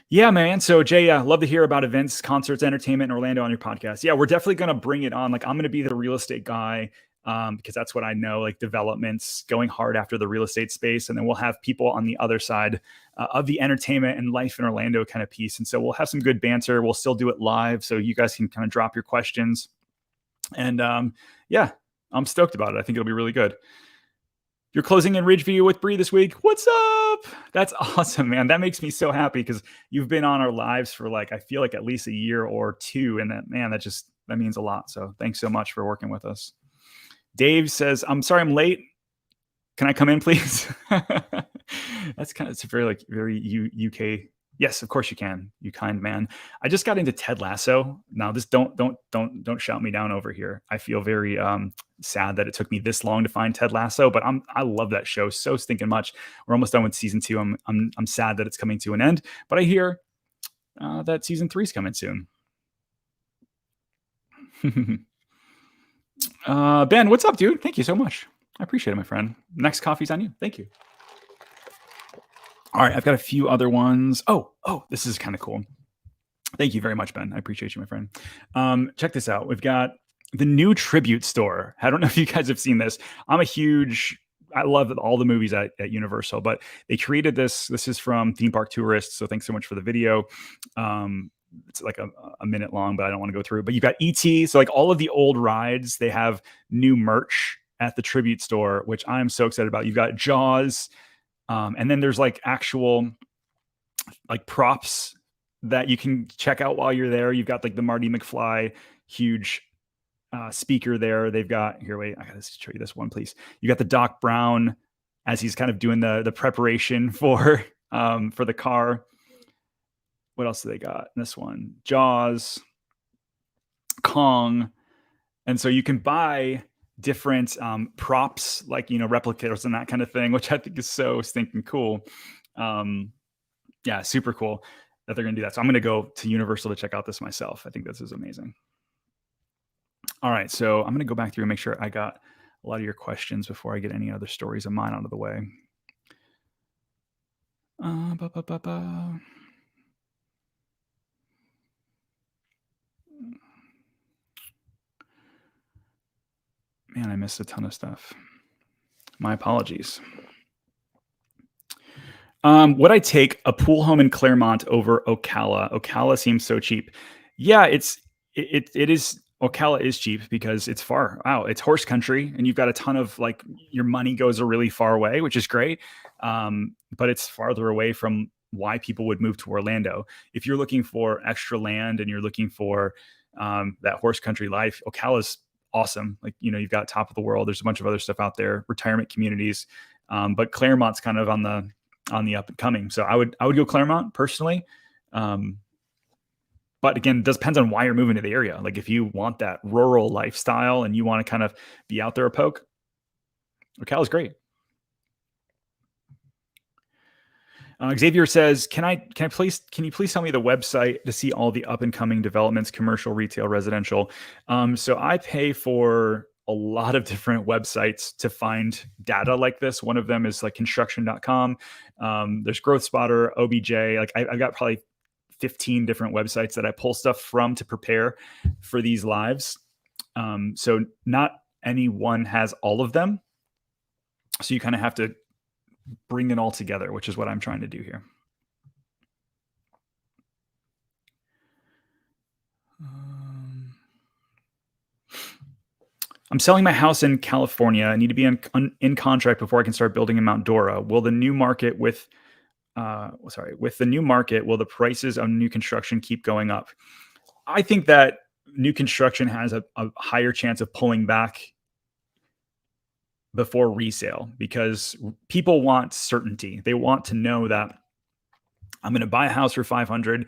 Yeah, man. So Jay, love to hear about events, concerts, entertainment in Orlando on your podcast. Yeah, we're definitely going to bring it on. Like, I'm going to be the real estate guy, because that's what I know, like developments, going hard after the real estate space. And then we'll have people on the other side of the entertainment and life in Orlando kind of piece. And so we'll have some good banter. We'll still do it live, so you guys can kind of drop your questions. And I'm stoked about it. I think it'll be really good. You're closing in Ridgeview with Bree this week. What's up? That's awesome, man. That makes me so happy, because you've been on our lives for like, I feel like at least a year or 2. And that means a lot. So thanks so much for working with us. Dave says, I'm sorry I'm late. Can I come in, please? It's very UK. Yes, of course you can. You kind man. I just got into Ted Lasso. Now, this don't shout me down over here. I feel very sad that it took me this long to find Ted Lasso, but I love that show so stinking much. We're almost done with season 2. I'm sad that it's coming to an end, but I hear that season 3 is coming soon. Ben, what's up, dude? Thank you so much. I appreciate it, my friend. Next coffee's on you. Thank you. All right, I've got a few other ones. Oh, this is kind of cool. Thank you very much, Ben. I appreciate you, my friend. Check this out. We've got the new Tribute store. I don't know if you guys have seen this. I love all the movies at Universal, but they created this. This is from Theme Park Tourists. So thanks so much for the video. It's like a minute long, but I don't want to go through. But you've got ET. So like all of the old rides, they have new merch at the Tribute store, which I'm so excited about. You've got Jaws. And then there's like actual like props that you can check out while you're there. You've got like the Marty McFly huge speaker there. They've got here. Wait, I gotta show you this one, please. You got the Doc Brown as he's kind of doing the preparation for the car. What else do they got in this one? Jaws, Kong, and so you can buy different props like replicators and that kind of thing, which I think is so stinking cool. Yeah, super cool that they're going to do that. So I'm going to go to Universal to check out this myself. I think this is amazing. All right, so I'm going to go back through and make sure I got a lot of your questions before I get any other stories of mine out of the way. Man, I missed a ton of stuff. My apologies. Would I take a pool home in Claremont over Ocala? Ocala seems so cheap. Yeah, it is. Ocala is cheap because it's far out. It's horse country, and you've got a ton of like your money goes a really far away, which is great. But it's farther away from why people would move to Orlando. If you're looking for extra land and you're looking for that horse country life, Ocala's awesome. Like you've got top of the world. There's a bunch of other stuff out there, retirement communities, but Claremont's kind of on the up and coming. So I would go Claremont personally. But again, it depends on why you're moving to the area. Like if you want that rural lifestyle and you want to kind of be out there a poke, Ocala's great. Xavier says, can you please tell me the website to see all the up and coming developments, commercial, retail, residential? So I pay for a lot of different websites to find data like this. One of them is like construction.com. There's Growth Spotter, OBJ. Like I've got probably 15 different websites that I pull stuff from to prepare for these lives. So not any one has all of them. So you kind of have to bring it all together, which is what I'm trying to do here. I'm selling my house in California. I need to be in contract before I can start building in Mount Dora. Will the new market with the new market, will the prices on new construction keep going up? I think that new construction has a higher chance of pulling back before resale because people want certainty. They want to know that I'm going to buy a house for 500.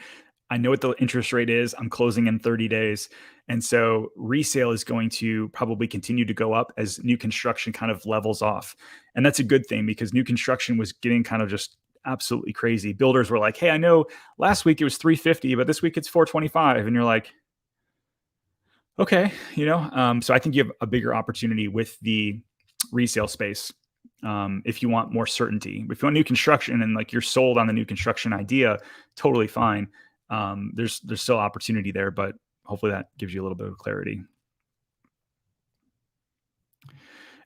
I know what the interest rate is. I'm closing in 30 days. And so resale is going to probably continue to go up as new construction kind of levels off. And that's a good thing because new construction was getting kind of just absolutely crazy. Builders were like, hey, I know last week it was 350, but this week it's 425. And you're like, okay, so I think you have a bigger opportunity with the resale space. If you want more certainty, if you want new construction and like you're sold on the new construction idea, totally fine. There's still opportunity there, but hopefully that gives you a little bit of clarity.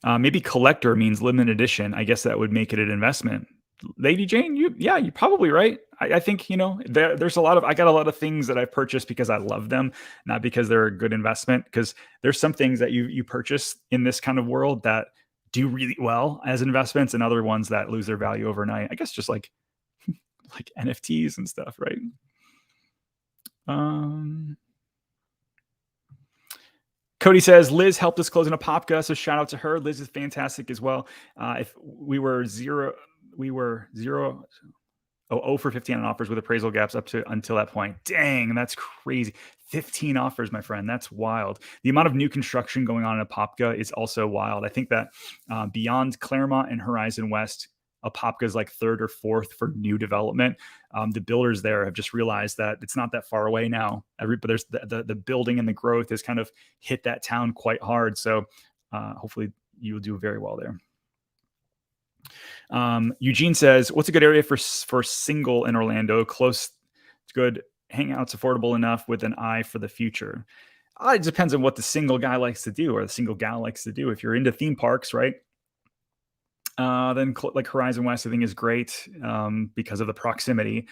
Maybe collector means limited edition. I guess that would make it an investment. Lady Jane, you're probably right. I think, there's I got a lot of things that I've purchased because I love them, not because they're a good investment, because there's some things that you purchase in this kind of world that do really well as investments and other ones that lose their value overnight. I guess just like NFTs and stuff, right? Cody says, Liz helped us close in a Popka, so shout out to her. Liz is fantastic as well. If we were 0 for 15 on offers with appraisal gaps until that point. Dang, that's crazy. 15 offers, my friend. That's wild. The amount of new construction going on in Apopka is also wild. I think that beyond Claremont and Horizon West, Apopka is like third or fourth for new development. The builders there have just realized that it's not that far away now. But there's the building and the growth has kind of hit that town quite hard. So hopefully you'll do very well there. Eugene says, what's a good area for single in Orlando? Close, good hangouts, affordable enough with an eye for the future. It depends on what the single guy likes to do or the single gal likes to do. If you're into theme parks, right? Then like Horizon West, I think is great because of the proximity.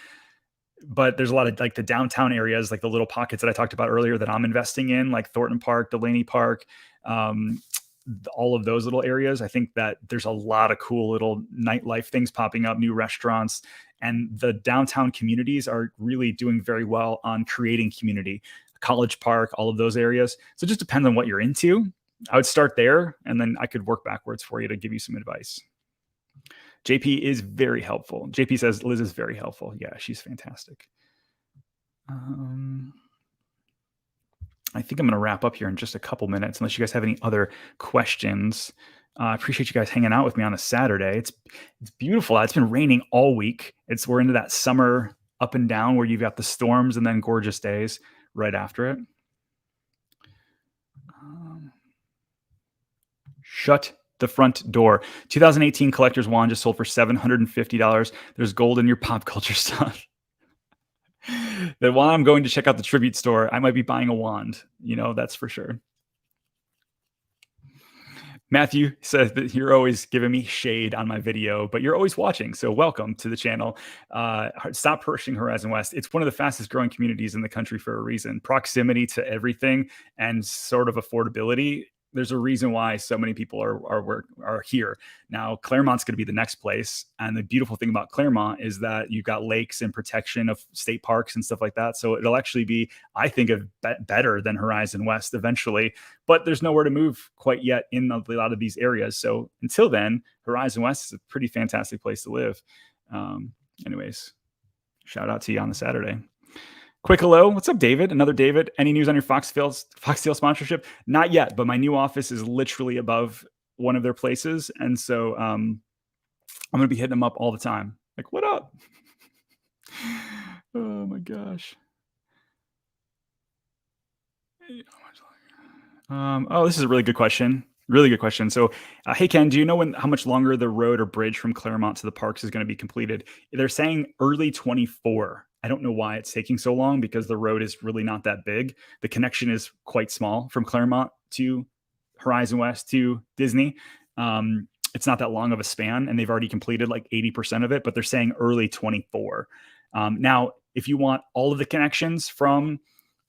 But there's a lot of like the downtown areas, like the little pockets that I talked about earlier that I'm investing in, like Thornton Park, Delaney Park, all of those little areas. I think that there's a lot of cool little nightlife things popping up, new restaurants, and the downtown communities are really doing very well on creating community. College Park, all of those areas. So it just depends on what you're into. I would start there, and then I could work backwards for you to give you some advice. JP is very helpful. JP says Liz is very helpful. Yeah, she's fantastic. I think I'm going to wrap up here in just a couple minutes, unless you guys have any other questions. I appreciate you guys hanging out with me on a Saturday. It's beautiful. It's been raining all week. We're into that summer up and down where you've got the storms and then gorgeous days right after it. Shut the front door. 2018 collector's wand just sold for $750. There's gold in your pop culture stuff. That while I'm going to check out the tribute store, I might be buying a wand. That's for sure. Matthew says that you're always giving me shade on my video, but you're always watching. So welcome to the channel. Stop pushing Horizon West. It's one of the fastest growing communities in the country for a reason. Proximity to everything and sort of affordability. There's a reason why so many people are here. Now, Claremont's going to be the next place. And the beautiful thing about Claremont is that you've got lakes and protection of state parks and stuff like that. So it'll actually be, I think, better than Horizon West eventually. But there's nowhere to move quite yet in a lot of these areas. So until then, Horizon West is a pretty fantastic place to live. Anyways, shout out to you on the Saturday. Quick hello. What's up, David? Another David. Any news on your Foxtail sponsorship? Not yet, but my new office is literally above one of their places. And so I'm going to be hitting them up all the time. Like, what up? Oh, my gosh. This is a really good question. Really good question. So, hey, Ken, do you know how much longer the road or bridge from Claremont to the parks is going to be completed? They're saying early 24. I don't know why it's taking so long because the road is really not that big. The connection is quite small from Claremont to Horizon West to Disney. It's not that long of a span, and they've already completed like 80% of it, but they're saying early 24. Now, if you want all of the connections from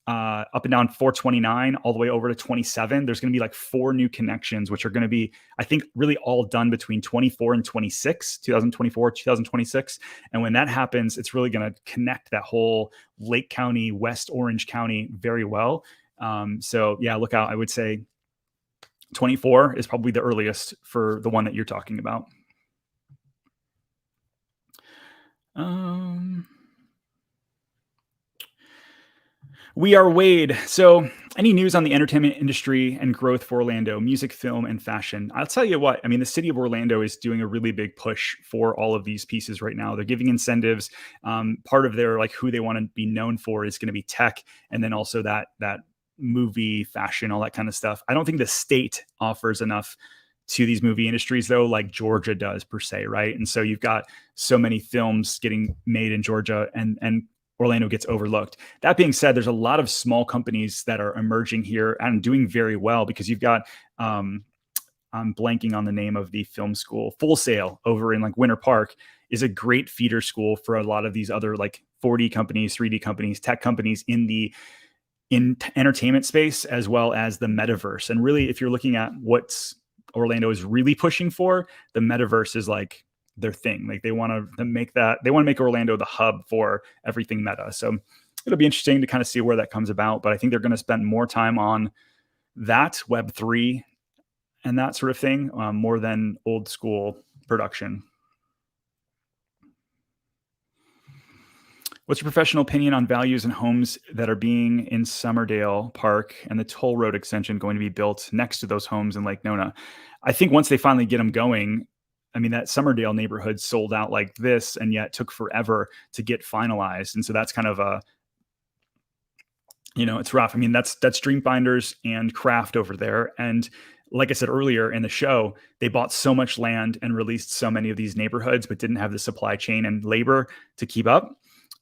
up and down 429 all the way over to 27, there's going to be like 4 new connections, which are going to be, I think, really all done between 24 and 26, 2024, 2026. And when that happens, it's really going to connect that whole Lake County, West Orange County very well. So yeah, look out. I would say 24 is probably the earliest for the one that you're talking about. We are Wade. So any news on the entertainment industry and growth for Orlando, music, film, and fashion? I'll tell you what, I mean, the city of Orlando is doing a really big push for all of these pieces right now. They're giving incentives. Part of their, like, who they want to be known for is going to be tech. And then also that movie, fashion, all that kind of stuff. I don't think the state offers enough to these movie industries, though, like Georgia does per se, right? And so you've got so many films getting made in Georgia, and Orlando gets overlooked. That being said, there's a lot of small companies that are emerging here and doing very well because you've got, I'm blanking on the name of the film school, Full Sail over in like Winter Park is a great feeder school for a lot of these other like 4D companies, 3D companies, tech companies in entertainment space, as well as the metaverse. And really, if you're looking at what Orlando is really pushing for, the metaverse is like their thing. Like they want to make Orlando the hub for everything meta. So it'll be interesting to kind of see where that comes about, but I think they're going to spend more time on that Web3 and that sort of thing, more than old school production. What's your professional opinion on values and homes that are being in Summerdale Park and the toll road extension going to be built next to those homes in Lake Nona? I think once they finally get them going, I mean, that Summerdale neighborhood sold out like this, and yet took forever to get finalized. And so that's kind of it's rough. I mean, that's Dreamfinders and Craft over there. And like I said earlier in the show, they bought so much land and released so many of these neighborhoods, but didn't have the supply chain and labor to keep up.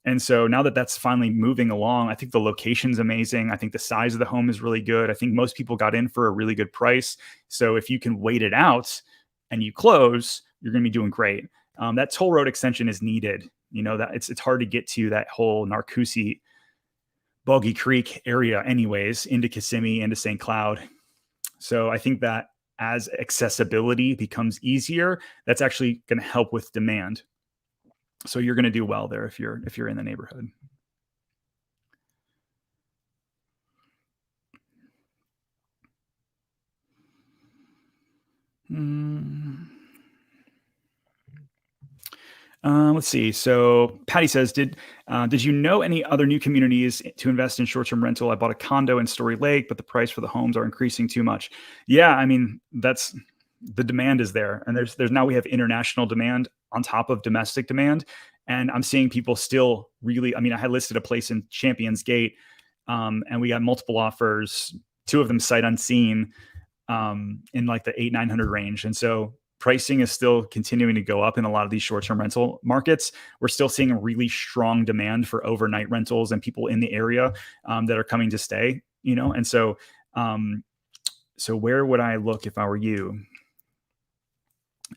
And so now that that's finally moving along, I think the location's amazing. I think the size of the home is really good. I think most people got in for a really good price. So if you can wait it out and you close, you're going to be doing great. That toll road extension is needed. That it's hard to get to that whole Narcoossee, Boggy Creek area, anyways, into Kissimmee, into St. Cloud. So I think that as accessibility becomes easier, that's actually going to help with demand. So you're going to do well there if you're in the neighborhood. Let's see. So Patty says, did you know any other new communities to invest in short-term rental? I bought a condo in Story Lake, but the price for the homes are increasing too much. Yeah, I mean, that's the demand is there, and there's now we have international demand on top of domestic demand, and I'm seeing people still really. I mean, I had listed a place in Champions Gate, and we got multiple offers, two of them sight unseen, in like the 800-900 range, and so pricing is still continuing to go up in a lot of these short-term rental markets. We're still seeing a really strong demand for overnight rentals and people in the area that are coming to stay, and so where would I look if I were you?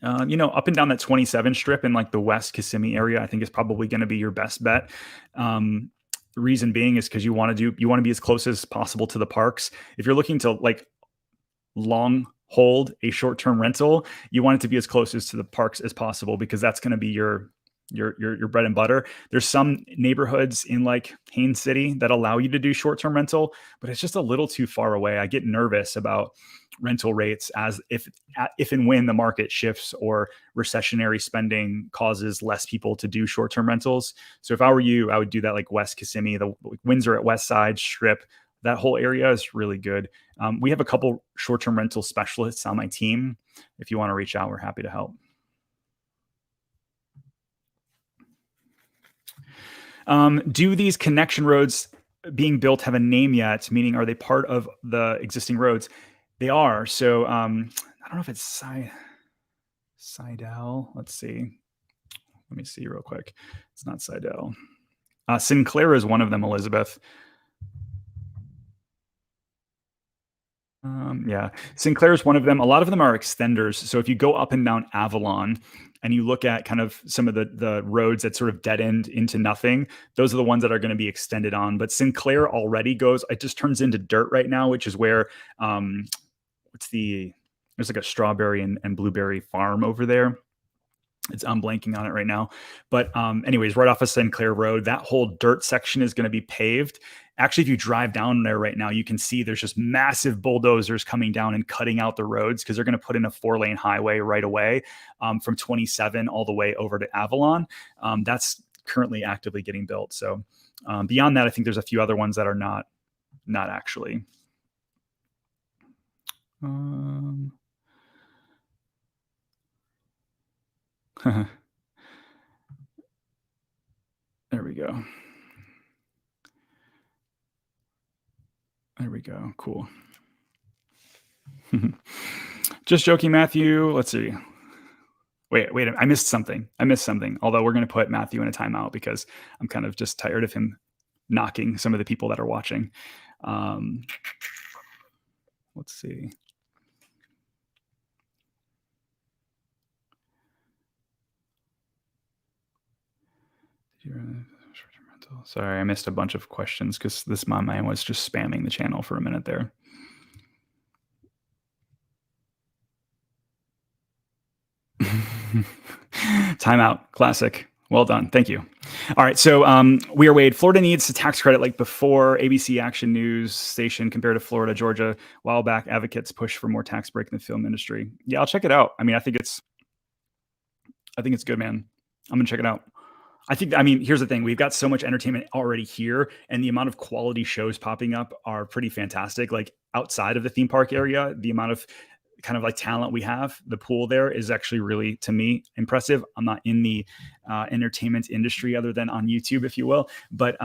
Up and down that 27 strip in like the West Kissimmee area, I think is probably going to be your best bet. The reason being is because you want to be as close as possible to the parks. If you're looking to like long hold a short-term rental, you want it to be as close as to the parks as possible, because that's going to be your bread and butter. There's some neighborhoods in like Haines City that allow you to do short-term rental, but it's just a little too far away. I get nervous about rental rates as if and when the market shifts or recessionary spending causes less people to do short-term rentals. So if I were you, I would do that like West Kissimmee, the Windsor at West Side Strip. That whole area is really good. We have a couple short-term rental specialists on my team. If you want to reach out, we're happy to help. Do these connection roads being built have a name yet? Meaning, are they part of the existing roads? They are. So I don't know if it's Seidel. Let's see. Let me see real quick. It's not Seidel. Sinclair is one of them, Elizabeth. Yeah, Sinclair is one of them. A lot of them are extenders. So if you go up and down Avalon and you look at kind of some of the roads that sort of dead end into nothing, those are the ones that are going to be extended on. But Sinclair already goes, it just turns into dirt right now, which is where, there's like a strawberry and blueberry farm over there. I'm blanking on it right now. But anyways, right off of Sinclair Road, that whole dirt section is going to be paved. Actually, if you drive down there right now, you can see there's just massive bulldozers coming down and cutting out the roads because they're going to put in a 4-lane highway right away from 27 all the way over to Avalon. That's currently actively getting built. So beyond that, I think there's a few other ones that are not actually. There we go. There we go. Cool. Just joking, Matthew. Let's see. Wait, I missed something. Although we're going to put Matthew in a timeout because I'm kind of just tired of him knocking some of the people that are watching. Let's see. Sorry, I missed a bunch of questions because my man was just spamming the channel for a minute there. Timeout. Classic. Well done. Thank you. All right. So we are Wade. Florida needs a tax credit like before. ABC Action News station compared to Florida, Georgia. A while back, advocates push for more tax break in the film industry. Yeah, I'll check it out. I mean, I think it's good, man. I'm going to check it out. Here's the thing. We've got so much entertainment already here, and the amount of quality shows popping up are pretty fantastic. Like outside of the theme park area, the amount of kind of like talent we have. The pool there is actually really, to me, impressive. I'm not in the entertainment industry other than on YouTube, if you will. But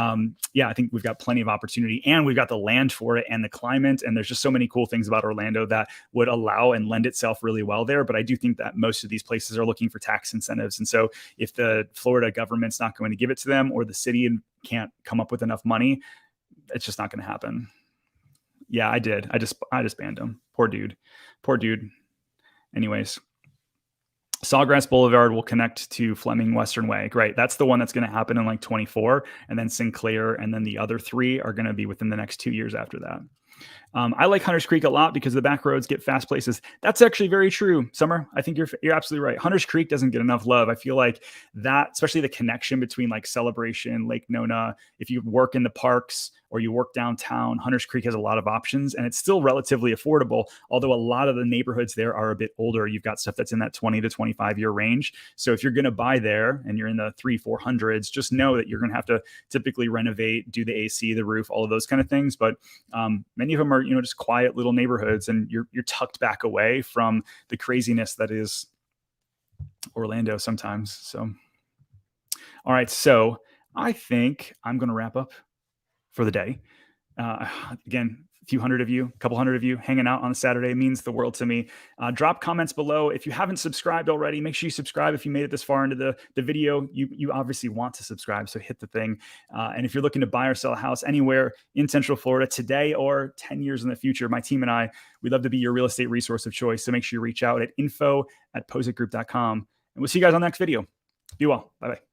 yeah, I think we've got plenty of opportunity, and we've got the land for it and the climate. And there's just so many cool things about Orlando that would allow and lend itself really well there. But I do think that most of these places are looking for tax incentives. And so if the Florida government's not going to give it to them, or the city can't come up with enough money, it's just not going to happen. Yeah, I did. I just banned him. Poor dude. Anyways, Sawgrass Boulevard will connect to Fleming Western Way. Great. That's the one that's going to happen in like 24, and then Sinclair, and then the other 3 are going to be within the next 2 years after that. I like Hunters Creek a lot because the back roads get fast places. That's actually very true. Summer, I think you're absolutely right. Hunters Creek doesn't get enough love. I feel like that, especially the connection between like Celebration, Lake Nona, if you work in the parks or you work downtown, Hunters Creek has a lot of options, and it's still relatively affordable, although a lot of the neighborhoods there are a bit older. You've got stuff that's in that 20 to 25 year range. So if you're going to buy there and you're in the 300-400s, just know that you're going to have to typically renovate, do the AC, the roof, all of those kind of things. But many of them are, just quiet little neighborhoods, and you're tucked back away from the craziness that is Orlando sometimes. So, all right. So I think I'm going to wrap up for the day. Again, a couple hundred of you hanging out on a Saturday means the world to me. Drop comments below. If you haven't subscribed already, make sure you subscribe. If you made it this far into the video, you obviously want to subscribe, so hit the thing. And if you're looking to buy or sell a house anywhere in Central Florida today or 10 years in the future, my team and I, we'd love to be your real estate resource of choice. So make sure you reach out at info@pozekgroup.com. And we'll see you guys on the next video. Be well. Bye-bye.